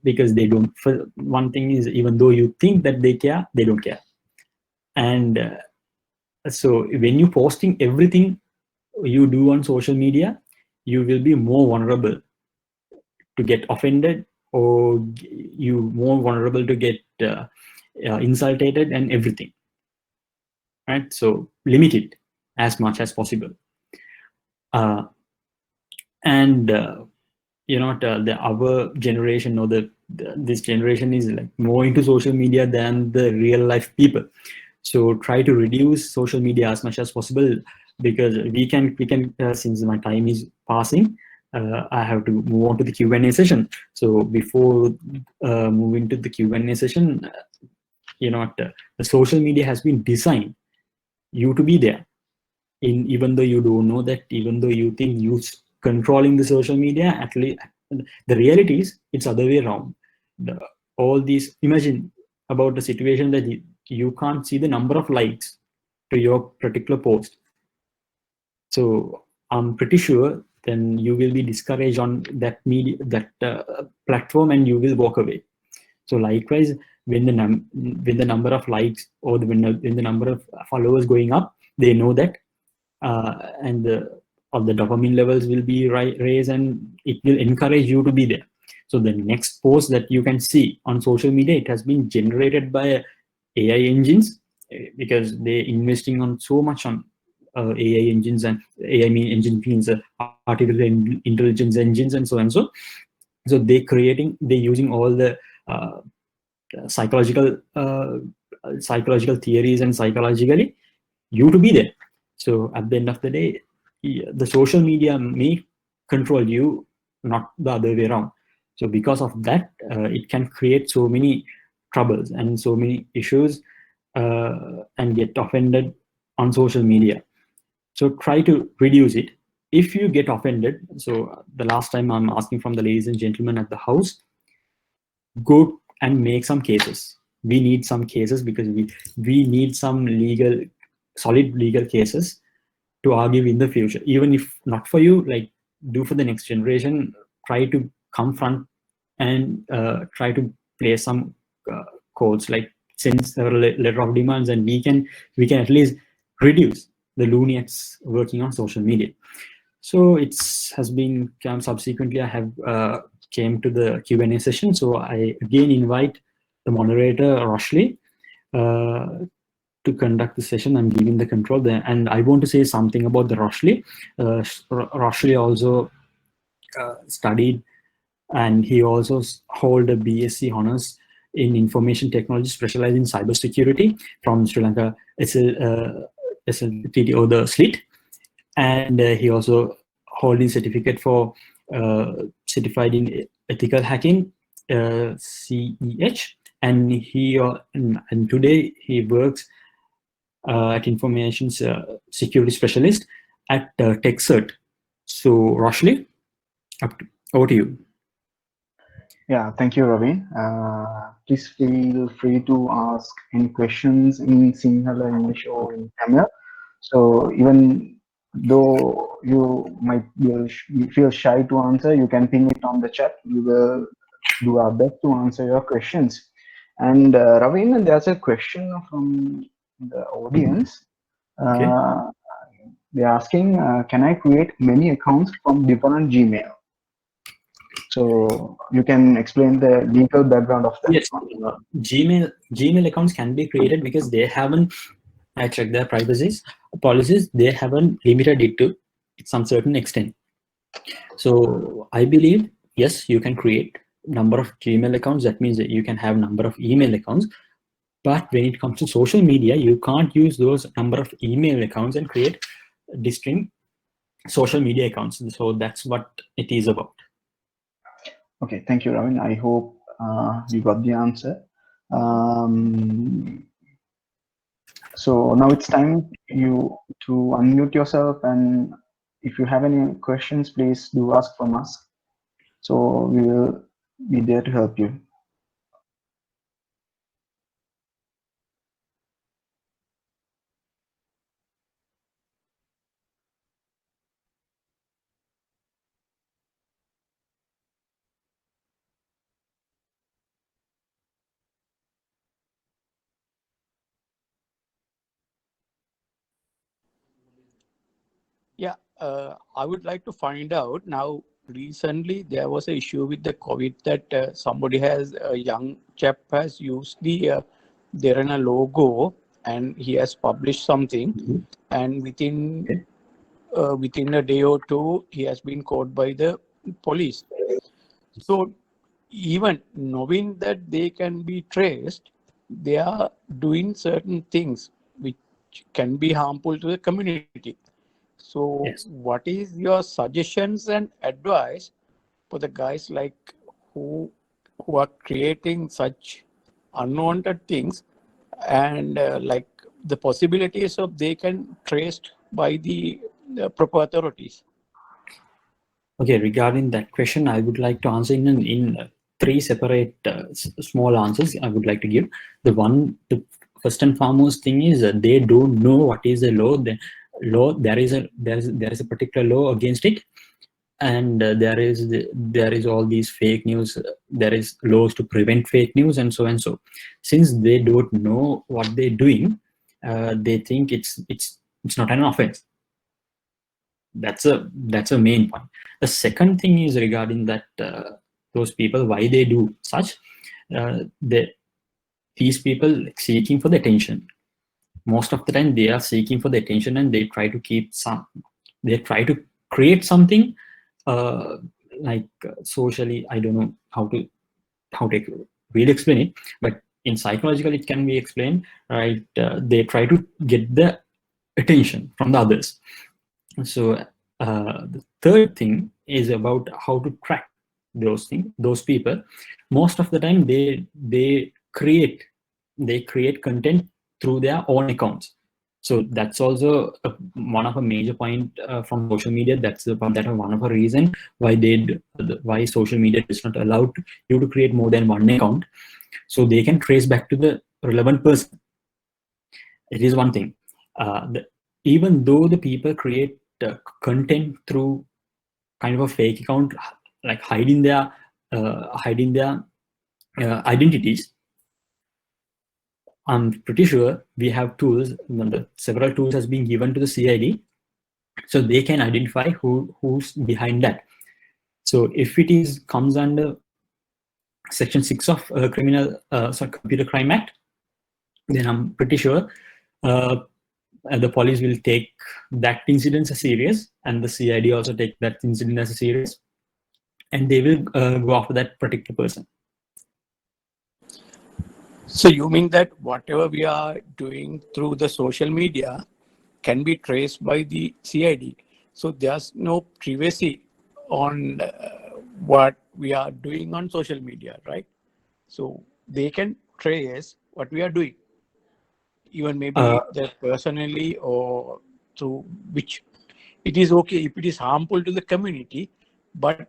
Speaker 5: because they don't. For one thing is, even though you think that they care, they don't care. And so when you're posting everything you do on social media, you will be more vulnerable to get offended, or you more vulnerable to get insulted and everything. Right? So limit it as much as possible. You know, our generation, or this generation is like more into social media than the real life people. So try to reduce social media as much as possible, because we can since my time is passing, I have to move on to the Q&A session. So before moving to the Q&A session, you know, the social media has been designed you to be there. Even though you don't know that, even though you think you're controlling the social media, actually the reality is it's other way around. All these, imagine about the situation that you can't see the number of likes to your particular post. So I'm pretty sure then you will be discouraged on that platform, and you will walk away. So likewise, when the number of likes or when the number of followers going up, they know that, and the dopamine levels will be raised, and it will encourage you to be there. So the next post that you can see on social media, it has been generated by AI engines, because they're investing on so much on AI engines, and AI engine means artificial intelligence engines and so and so. So they're using all the psychological theories and psychologically you to be there. So at the end of the day, the social media may control you not the other way around. So because of that, it can create so many troubles and so many issues and get offended on social media. So try to reduce it. If you get offended, so the last time I'm asking from the ladies and gentlemen at the house, go and make some cases. We need some cases because we need some solid legal cases to argue in the future. Even if not for you, like do for the next generation, try to confront and try to place some codes, like send a letter of demands, and we can at least reduce the lunatics working on social media. So it's has been subsequently I have came to the Q&A session. So I again invite the moderator Roshley to conduct the session. I'm giving the control there, and I want to say something about the Roshley. Roshley also studied, and he also hold a BSc honors in information technology, specialized in cybersecurity from Sri Lanka SLTTO, the SLIT, and he also holding certificate for certified in ethical hacking, CEH, and and today he works at information security specialist at TechCert. So Roshley, over to you.
Speaker 4: Yeah, thank you, Ravin. Please feel free to ask any questions in Sinhala, English, or in Tamil. So even though you might feel shy to answer, you can ping it on the chat. We will do our best to answer your questions. And Ravin, there's a question from the audience.
Speaker 5: Okay.
Speaker 4: They're asking, can I create many accounts from different Gmail? So you can explain the legal background of that.
Speaker 5: Yes, Gmail accounts can be created because they haven't, I checked their privacy policies, they haven't limited it to some certain extent. So I believe, yes, you can create number of Gmail accounts. That means that you can have number of email accounts. But when it comes to social media, you can't use those number of email accounts and create distinct social media accounts. So that's what it is about.
Speaker 4: Okay, thank you, Ravin. I hope you got the answer. So now it's time you to unmute yourself, and if you have any questions, please do ask from us. So we will be there to help you.
Speaker 11: Yeah, I would like to find out now. Recently, there was an issue with the COVID that somebody a young chap has used the Derana logo, and he has published something, and within a day or two, he has been caught by the police. So even knowing that they can be traced, they are doing certain things which can be harmful to the community. So
Speaker 5: yes.
Speaker 11: What is your suggestions and advice for the guys like who are creating such unwanted things, and like the possibilities of they can traced by the proper authorities?
Speaker 5: Okay, regarding that question, I would like to answer in three separate small answers I would like to give. The first and foremost thing is they don't know what is the law. The law, there is a particular law against it, and there is all these fake news. There is laws to prevent fake news and so and so. Since they don't know what they're doing, they think it's not an offense. That's a main point. The second thing is regarding that those people, why they do such. These people seeking for the attention. Most of the time they are seeking for the attention, and they try to create something socially. I don't know how to really explain it, but in psychological it can be explained, right? They try to get the attention from the others. So third thing is about how to track those things, those people. Most of the time they create content through their own accounts. So that's also one of a major point from social media. That's one of the reason why why social media does not allow you to create more than one account, so they can trace back to the relevant person. It is one thing. Even though the people create content through kind of a fake account, like hiding their identities, I'm pretty sure we have tools. Several tools has been given to the CID, so they can identify who's behind that. So if it comes under Section 6 of Computer Crime Act, then I'm pretty sure the police will take that incident as serious, and the CID also take that incident as serious, and they will go after that particular person.
Speaker 11: So you mean that whatever we are doing through the social media can be traced by the CID? So there's no privacy on what we are doing on social media, right? So they can trace what we are doing, even maybe that personally or through which it is okay if it is harmful to the community, but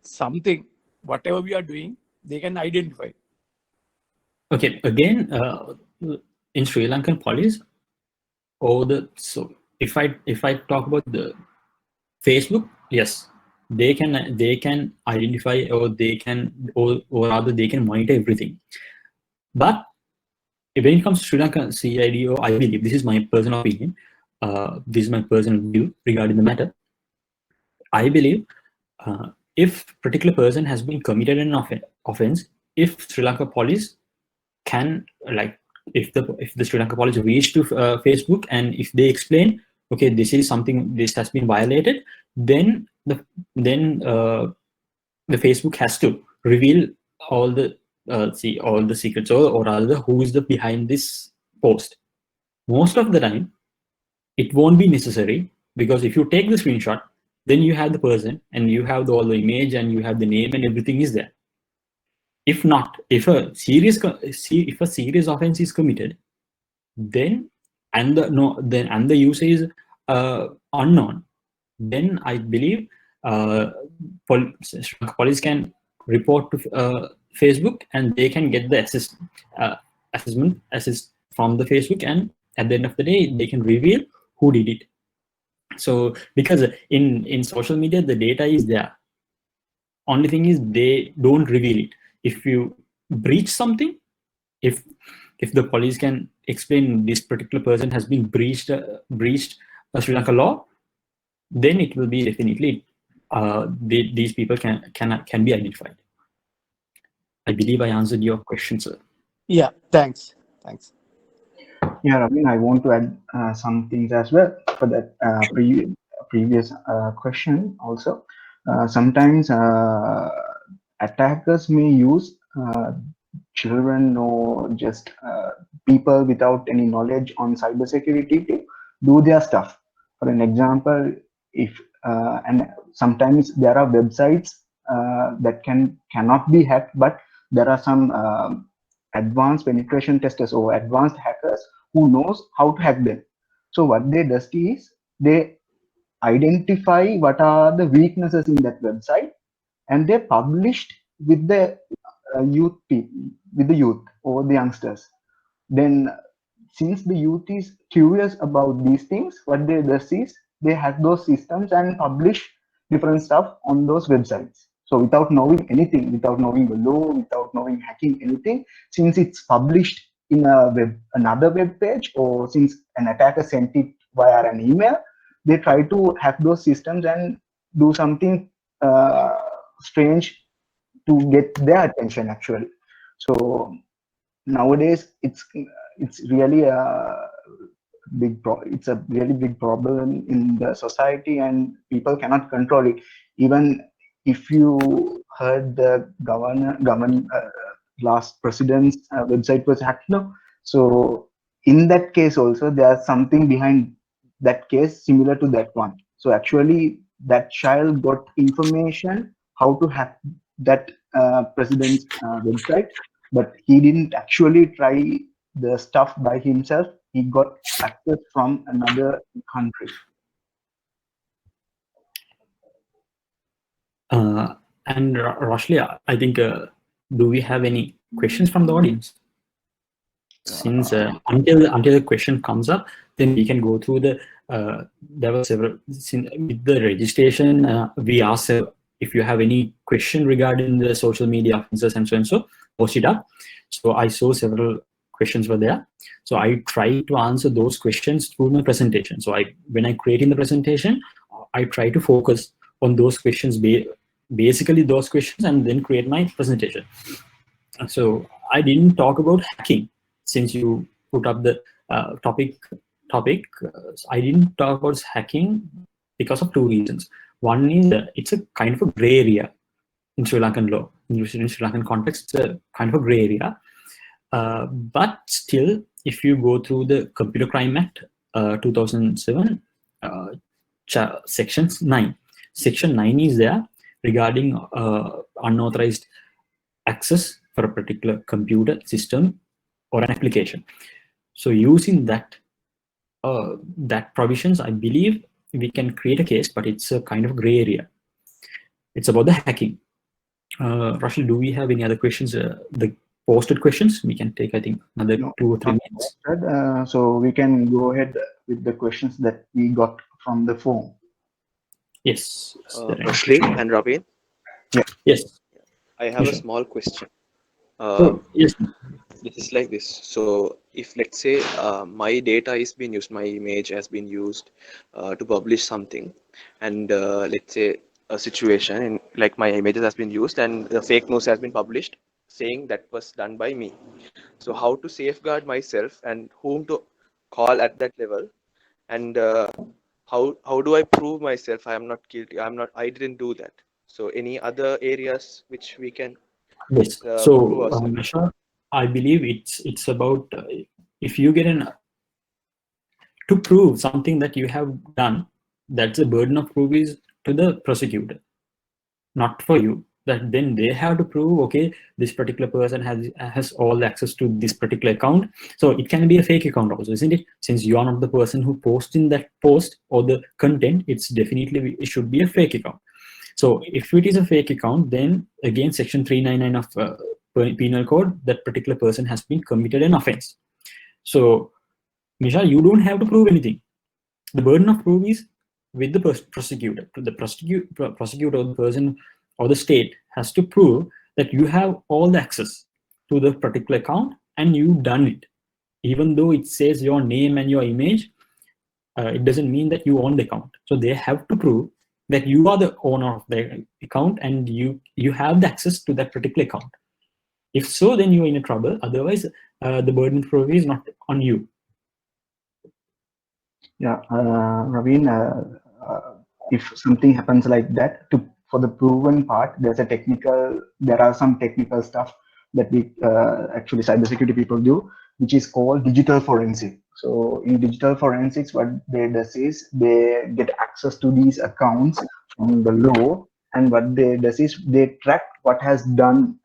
Speaker 11: something, whatever we are doing, they can identify.
Speaker 5: Okay, again, in Sri Lankan police, so if I talk about the Facebook, yes, they can identify, or they can, or rather they can monitor everything. But when it comes to Sri Lankan CID, or I believe, this is my personal opinion, this is my personal view regarding the matter, I believe if particular person has been committed an offense, if Sri Lanka police can, like, if the Sri Lanka police reach to Facebook, and if they explain, okay, this is something, this has been violated, then the Facebook has to reveal all the all the secrets, or rather who is the behind this post. Most of the time it won't be necessary, because if you take the screenshot, then you have the person, and you have all the image, and you have the name, and everything is there. If not, if a serious offense is committed, then and the user is unknown, then I believe police can report to Facebook, and they can get the assist from the Facebook, and at the end of the day they can reveal who did it. So because in social media the data is there, only thing is they don't reveal it. If you breach something, if the police can explain this particular person has been breached a Sri Lanka law, then it will be definitely these people can be identified. I believe I answered your question, sir.
Speaker 11: Yeah, thanks.
Speaker 4: Yeah, Ravin, I want to add some things as well for that previous question also. Sometimes attackers may use children or just people without any knowledge on cybersecurity to do their stuff. For an example, if and sometimes there are websites that cannot be hacked, but there are some advanced penetration testers or advanced hackers who knows how to hack them. So what they does is they identify what are the weaknesses in that website, and they published with the youth or the youngsters. Then since the youth is curious about these things, what they does is they hack those systems and publish different stuff on those websites. So without knowing anything, without knowing the law, without knowing hacking anything, since it's published in another web page, or since an attacker sent it via an email, they try to hack those systems and do something strange to get their attention actually. So nowadays it's really a it's a really big problem in the society, and people cannot control it. Even if you heard the last president's website was hacked, no? So in that case also there's something behind that case similar to that one. So actually that child got information how to hack that president's website, but he didn't actually try the stuff by himself. He got access from another country.
Speaker 5: And Roshli, I think, do we have any questions from the audience? Since until the question comes up, then we can go through the. There were several with the registration. We asked if you have any question regarding the social media offenses and so and so, post it up. So I saw several questions were there. So I try to answer those questions through my presentation. So when I create in the presentation, I try to focus on those questions, basically those questions, and then create my presentation. So I didn't talk about hacking. Since you put up the topic, I didn't talk about hacking because of two reasons. One is it's a kind of a gray area in Sri Lankan law. In Sri Lankan context, it's a kind of a gray area. But still, if you go through the Computer Crime Act 2007, Section 9. Section 9 is there regarding unauthorized access for a particular computer system or an application. So using that provisions, I believe we can create a case, but it's a kind of gray area. It's about the hacking. Rashid, do we have any other questions? The posted questions, we can take, I think, another 2 or 3 minutes.
Speaker 4: So we can go ahead with the questions that we got from the form.
Speaker 5: Yes.
Speaker 12: Rashid and Raveen?
Speaker 4: Yeah.
Speaker 5: Yes.
Speaker 12: I have a small question.
Speaker 5: Yes.
Speaker 12: This is like this. So if, let's say, my data is being used, my image has been used to publish something, and let's say a situation in like my images has been used and the fake news has been published saying that was done by me. So how to safeguard myself and whom to call at that level, and how do I prove myself I am not guilty, I didn't do that? So any other areas which we can
Speaker 5: Yes. So Misha, I believe it's about if you get to prove something that you have done, that's the burden of proof is to the prosecutor, not for you. That then they have to prove, okay, this particular person has all access to this particular account. So it can be a fake account also, isn't it? Since you are not the person who posts in that post or the content, it's definitely, it should be a fake account. So if it is a fake account, then again, Section 399 of Penal Code, that particular person has been committed an offense. So Misha, you don't have to prove anything. The burden of proof is with the prosecutor. The prosecutor or the person or the state has to prove that you have all the access to the particular account and you've done it. Even though it says your name and your image, it doesn't mean that you own the account. So they have to prove that you are the owner of the account and you have the access to that particular account. If so, then you're in a trouble. Otherwise, the burden of proof is not on you.
Speaker 4: Yeah, Raveen, if something happens like that, for the proven part, there are some technical stuff that we actually cybersecurity people do, which is called digital forensic. So in digital forensics, what they do is they get access to these accounts from the law, and what they do is they track what has done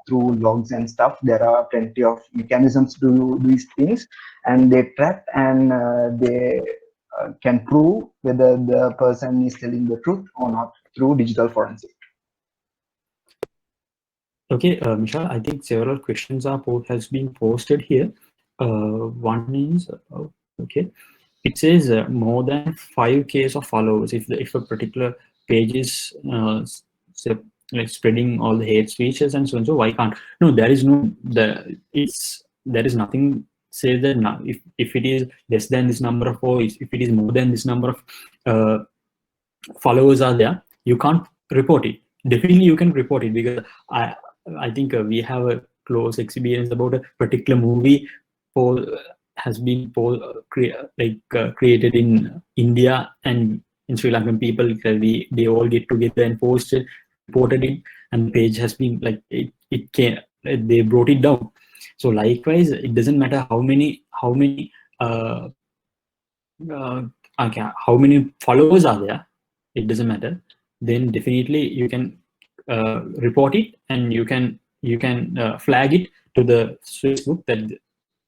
Speaker 4: through logs and stuff. There are plenty of mechanisms to do these things, and they track and they can prove whether the person is telling the truth or not through digital forensic.
Speaker 5: Okay, Misha, I think several questions has been posted here. One is, okay, it says more than 5K of followers. If a particular page is like spreading all the hate speeches and so on, so why can't? No, there is no there is nothing say that now if it is less than this number of followers, if it is more than this number of followers are there, you can't report it. Definitely you can report it, because I think we have a close experience about a particular movie has been created in India, and in Sri Lankan people, they all get together and reported it, and the page has been like they brought it down. So likewise, it doesn't matter how many followers are there. it doesn't matter, then definitely you can report it, and you can flag it to the Facebook that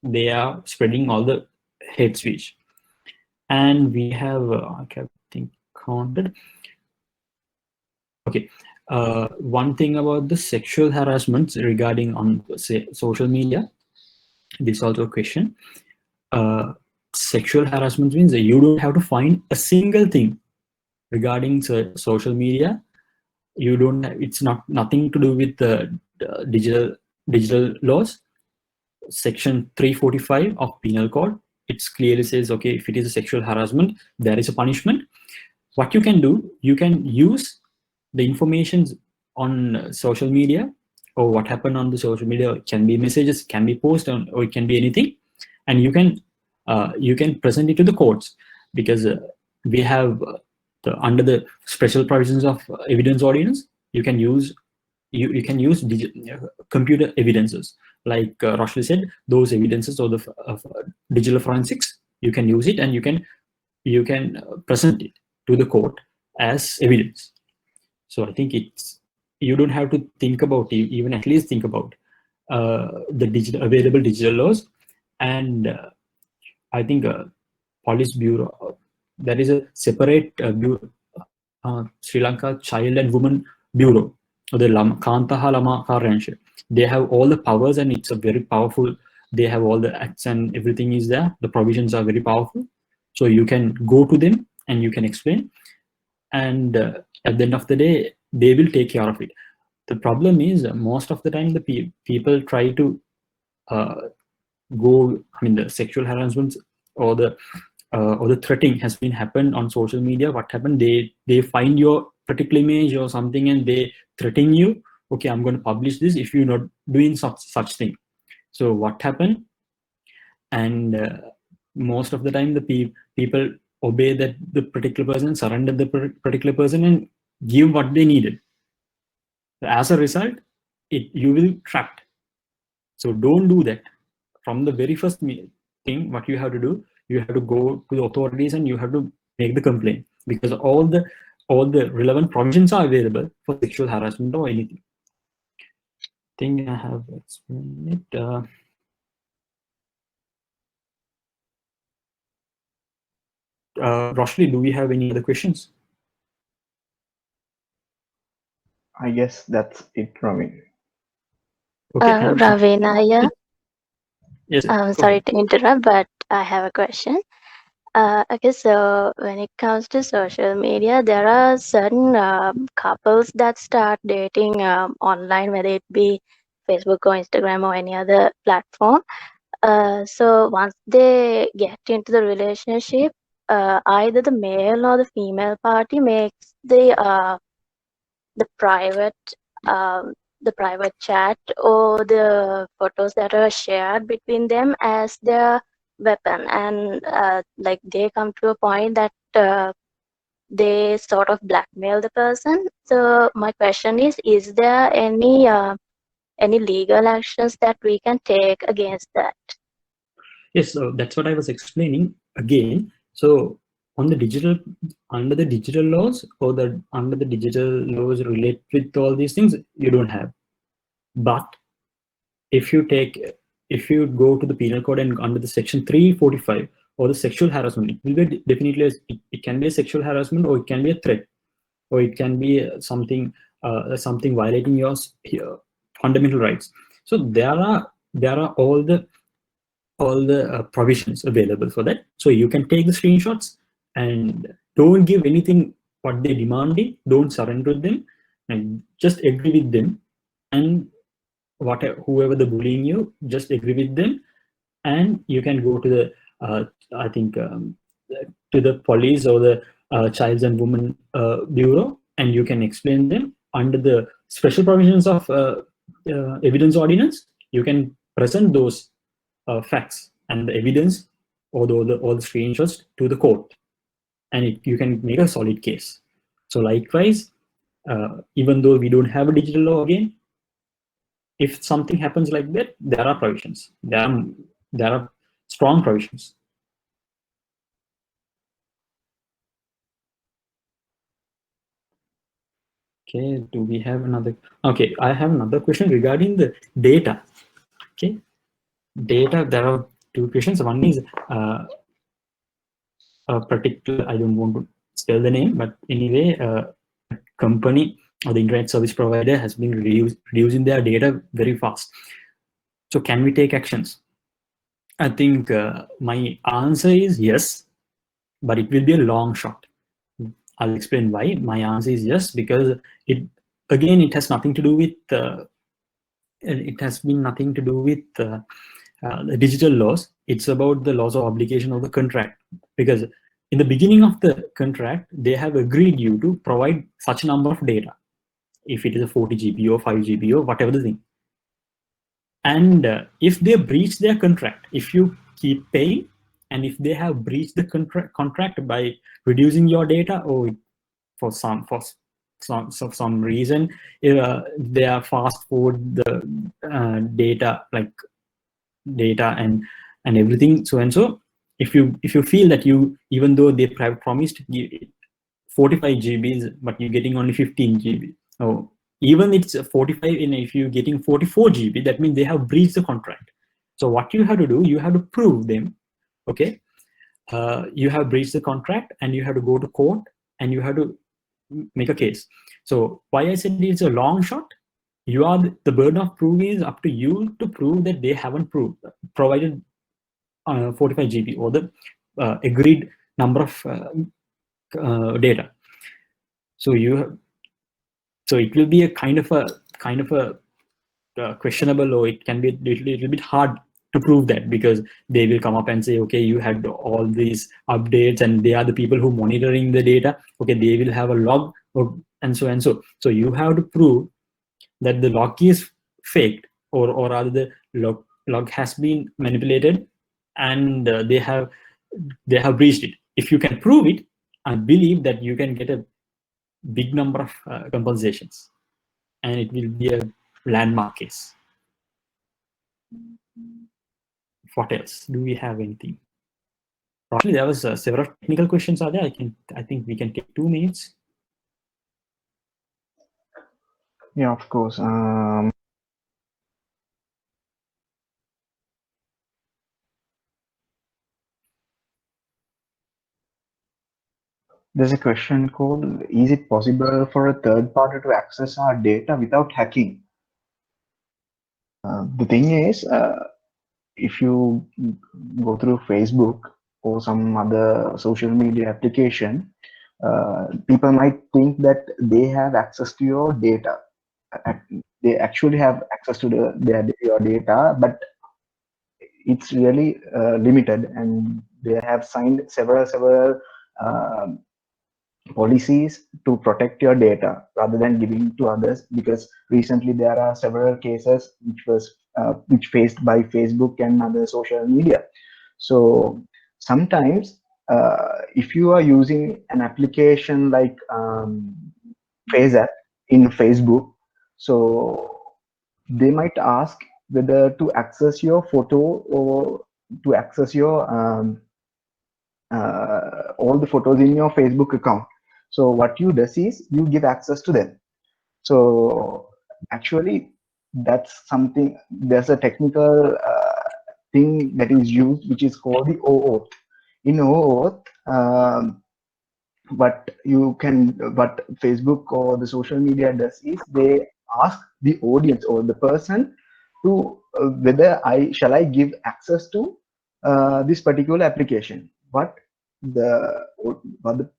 Speaker 5: they are spreading all the hate speech. And we have I think counted. Okay, one thing about the sexual harassment regarding on, say, social media, this is also a question. Sexual harassment means that you don't have to find a single thing regarding social media. You don't. It's nothing to do with the digital laws. Section 345 of Penal Code, it clearly says, okay, if it is a sexual harassment, there is a punishment. What you can do, you can use the information on social media, or what happened on the social media. It can be messages, can be posts, or it can be anything, and you can present it to the courts, because we have under the special provisions of evidence ordinance, you can use computer evidences, like Roshli said, those evidences or the digital forensics. You can use it, and you can present it to the court as evidence. So I think you don't have to think about it, even at least think about the available digital laws. And I think police bureau, there is a separate bureau, Sri Lanka Child and Women Bureau, or the Kantaha Lama Karanche. They have all the powers, and it's a very powerful. They have all the acts and everything is there. The provisions are very powerful, so you can go to them and you can explain. And at the end of the day, they will take care of it. The problem is most of the time the people try to go. I mean, the sexual harassment or the threatening has been happened on social media. What happened? They find your particular image or something, and they threaten you. Okay, I'm going to publish this if you're not doing such thing. So what happened? And most of the time, the people obey that the particular person, surrender the particular person, and give what they needed. As a result, you will trapped. So don't do that. From the very first thing, what you have to do, you have to go to the authorities and you have to make the complaint, because all the relevant provisions are available for sexual harassment or anything. I think I have explained it. Roshli, do we have any other questions?
Speaker 4: I guess that's it from me.
Speaker 5: Okay.
Speaker 13: Ravina here.
Speaker 5: Yes.
Speaker 13: I'm sorry to interrupt, but I have a question. Okay, so when it comes to social media, there are certain couples that start dating online, whether it be Facebook or Instagram or any other platform. So once they get into the relationship, either the male or the female party makes the private chat or the photos that are shared between them as their weapon, and like they come to a point that they sort of blackmail the person. So my question is there any legal actions that we can take against that?
Speaker 5: Yes, so that's what I was explaining again. So on the digital, under the digital laws, or under the digital laws related with all these things, you don't have. But if you go to the penal code and under the section 345 or the sexual harassment, it will be definitely it can be a sexual harassment, or it can be a threat, or it can be something violating your fundamental rights. So there are all the provisions available for that. So you can take the screenshots and don't give anything what they demanding. Don't surrender them, and just agree with them. And whoever the bullying you, just agree with them, and you can go to the I think to the police or the Child and Women Bureau, and you can explain them under the special provisions of evidence ordinance. You can present those facts and the evidence, or all the screenshots to the court, and you can make a solid case. So likewise, even though we don't have a digital law again, if something happens like that, there are provisions. There are strong provisions. Okay, do we have another? Okay, I have another question regarding the data. Okay, data, there are two questions. One is a particular, I don't want to spell the name, but anyway, company or the internet service provider has been reducing their data very fast. So can we take actions? I think my answer is yes, but it will be a long shot. I'll explain why. My answer is yes, because it has nothing to do with it has been nothing to do with the digital laws. It's about the laws of obligation of the contract, because in the beginning of the contract they have agreed you to provide such a number of data, if it is a 40 GB or 5 GB or whatever the thing. And if they breach their contract, if you keep paying, and if they have breached the contract by reducing your data, or for some reason they are fast forward the data, like data and everything, so and so, if you feel that you, even though they promised 45 GBs but you're getting only 15 GB, or even it's 45, and if you're getting 44 GB, that means they have breached the contract. So what you have to do, you have to prove them, okay, you have breached the contract, and you have to go to court, and you have to make a case. So why I said it's a long shot, you are the burden of proof is up to you to prove that they haven't provided 45 GB or the agreed number of data. So so it will be a kind of a questionable, or it can be a little bit hard to prove that, because they will come up and say, okay, you had all these updates, and they are the people who monitoring the data, okay, they will have a log, and so and so. So you have to prove that the log is faked, or rather the log has been manipulated, and they have breached it. If you can prove it, I believe that you can get a big number of compensations, and it will be a landmark case. What else? Do we have anything? Actually, there was several technical questions are there. I think we can take 2 minutes.
Speaker 4: Yeah, of course. There's a question called, is it possible for a third party to access our data without hacking? The thing is, if you go through Facebook or some other social media application, people might think that they have access to your data. They actually have access to your data, but it's really limited, and they have signed several policies to protect your data rather than giving to others, because recently there are several cases which faced by Facebook and other social media. So sometimes if you are using an application like Face app in Facebook, so they might ask whether to access your photo or to access your all the photos in your Facebook account. So what you does is you give access to them. So actually that's something, there's a technical thing that is used, which is called the OAuth. In OAuth, what Facebook or the social media does is they ask the audience or the person to whether shall I give access to this particular application. What the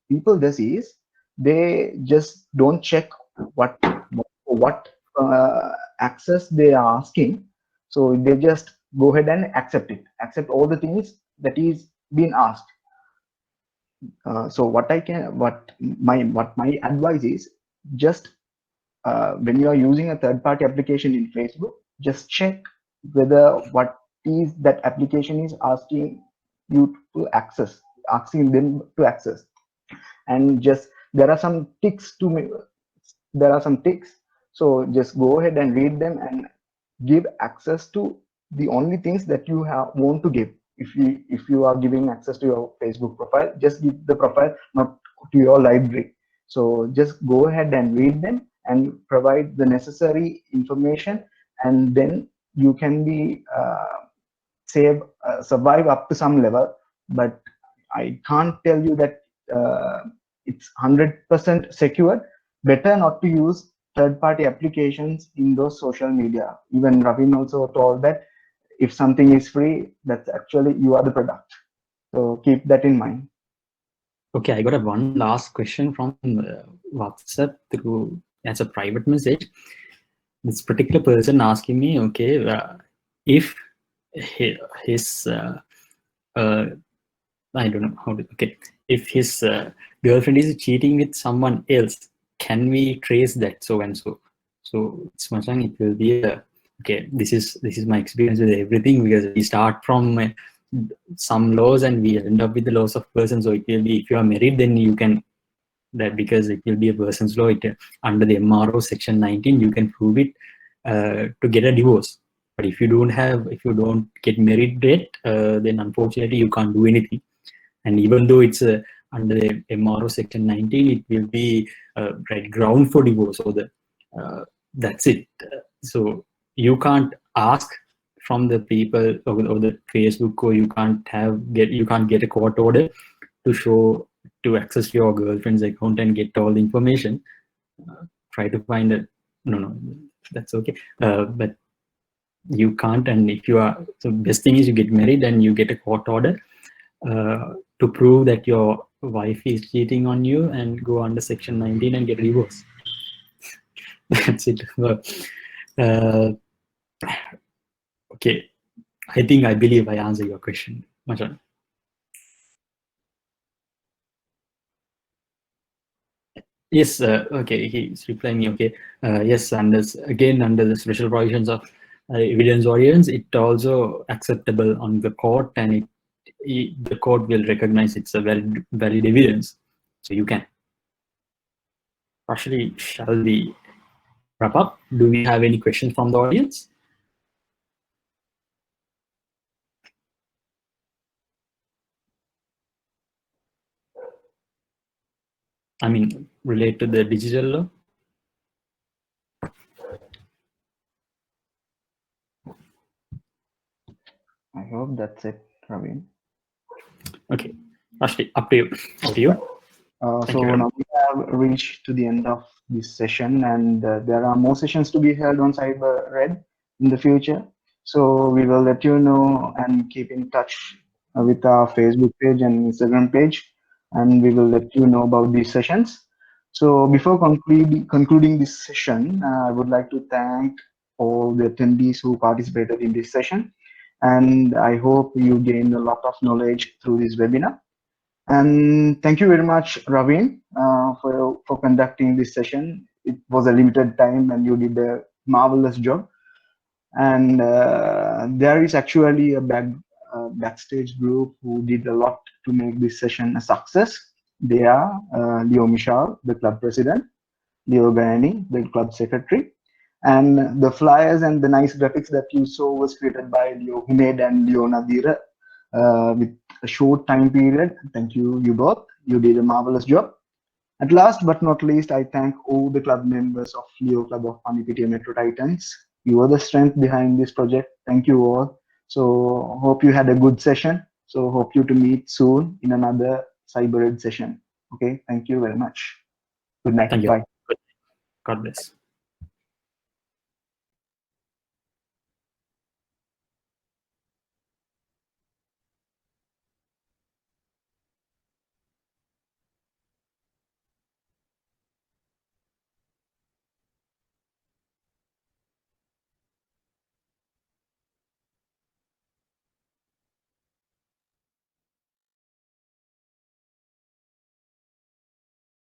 Speaker 4: people does is they just don't check what access they are asking, so they just go ahead and accept all the things that is being asked. So what my advice is, just when you are using a third-party application in Facebook, just check whether what is that application is asking you to access, asking them to access. And just there are some ticks so just go ahead and read them and give access to the only things that you want to give. If you are giving access to your Facebook profile, just give the profile, not to your library. So just go ahead and read them and provide the necessary information, and then you can be survive up to some level. But I can't tell you that it's 100% secure. Better not to use third-party applications in those social media. Even Ravin also told that if something is free, that's actually you are the product. So keep that in mind.
Speaker 5: Okay, I got one last question from WhatsApp through as a private message. This particular person asking me, okay, if his I don't know how to, okay, if his girlfriend is cheating with someone else, can we trace that so and so? So it's it will be a, okay, this is my experience with everything, because we start from some laws and we end up with the laws of person. So it will be, if you are married, then you can, that because it will be a person's law, under the MRO section 19 you can prove it to get a divorce. But if you don't get married yet, then unfortunately you can't do anything. And even though it's under the MRO section 19, it will be right ground for divorce. So that's it. So you can't ask from the people or the Facebook, or you can't get a court order to access your girlfriend's account and get all the information. Try to find it. No, that's okay. But you can't. And if you are, so best thing is you get married and you get a court order to prove that your wife is cheating on you, and go under section 19 and get a divorce. That's it. Okay, I believe I answered your question. Machan. Yes, okay, he's replying me, okay. Yes, and under the special provisions of evidence orients, it also acceptable on the court, and the court will recognize it's a valid evidence. So you can. Actually, shall we wrap up? Do we have any questions from the audience? I mean, relate to the digital law?
Speaker 4: I hope that's it, Ravin.
Speaker 5: Okay, Ashley, up to you.
Speaker 4: So now we have reached to the end of this session, and there are more sessions to be held on CyberRed in the future. So we will let you know and keep in touch with our Facebook page and Instagram page, and we will let you know about these sessions. So before concluding this session, I would like to thank all the attendees who participated in this session, and I hope you gained a lot of knowledge through this webinar. And thank you very much, Ravin, for conducting this session. It was a limited time and you did a marvelous job. And there is actually a backstage group who did a lot to make this session a success. They are Leo Michal, the club president, Leo Gayani, the club secretary. And the flyers and the nice graphics that you saw was created by Leo Humed and Leo Nadira with a short time period. Thank you, you both. You did a marvelous job. At last but not least, I thank all the club members of Leo Club of Pannipitiya Metro Titans. You are the strength behind this project. Thank you all. So hope you had a good session. So hope you to meet soon in another CyberRed session. Okay, thank you very much. Good night.
Speaker 5: Thank you.
Speaker 4: Bye.
Speaker 5: God bless.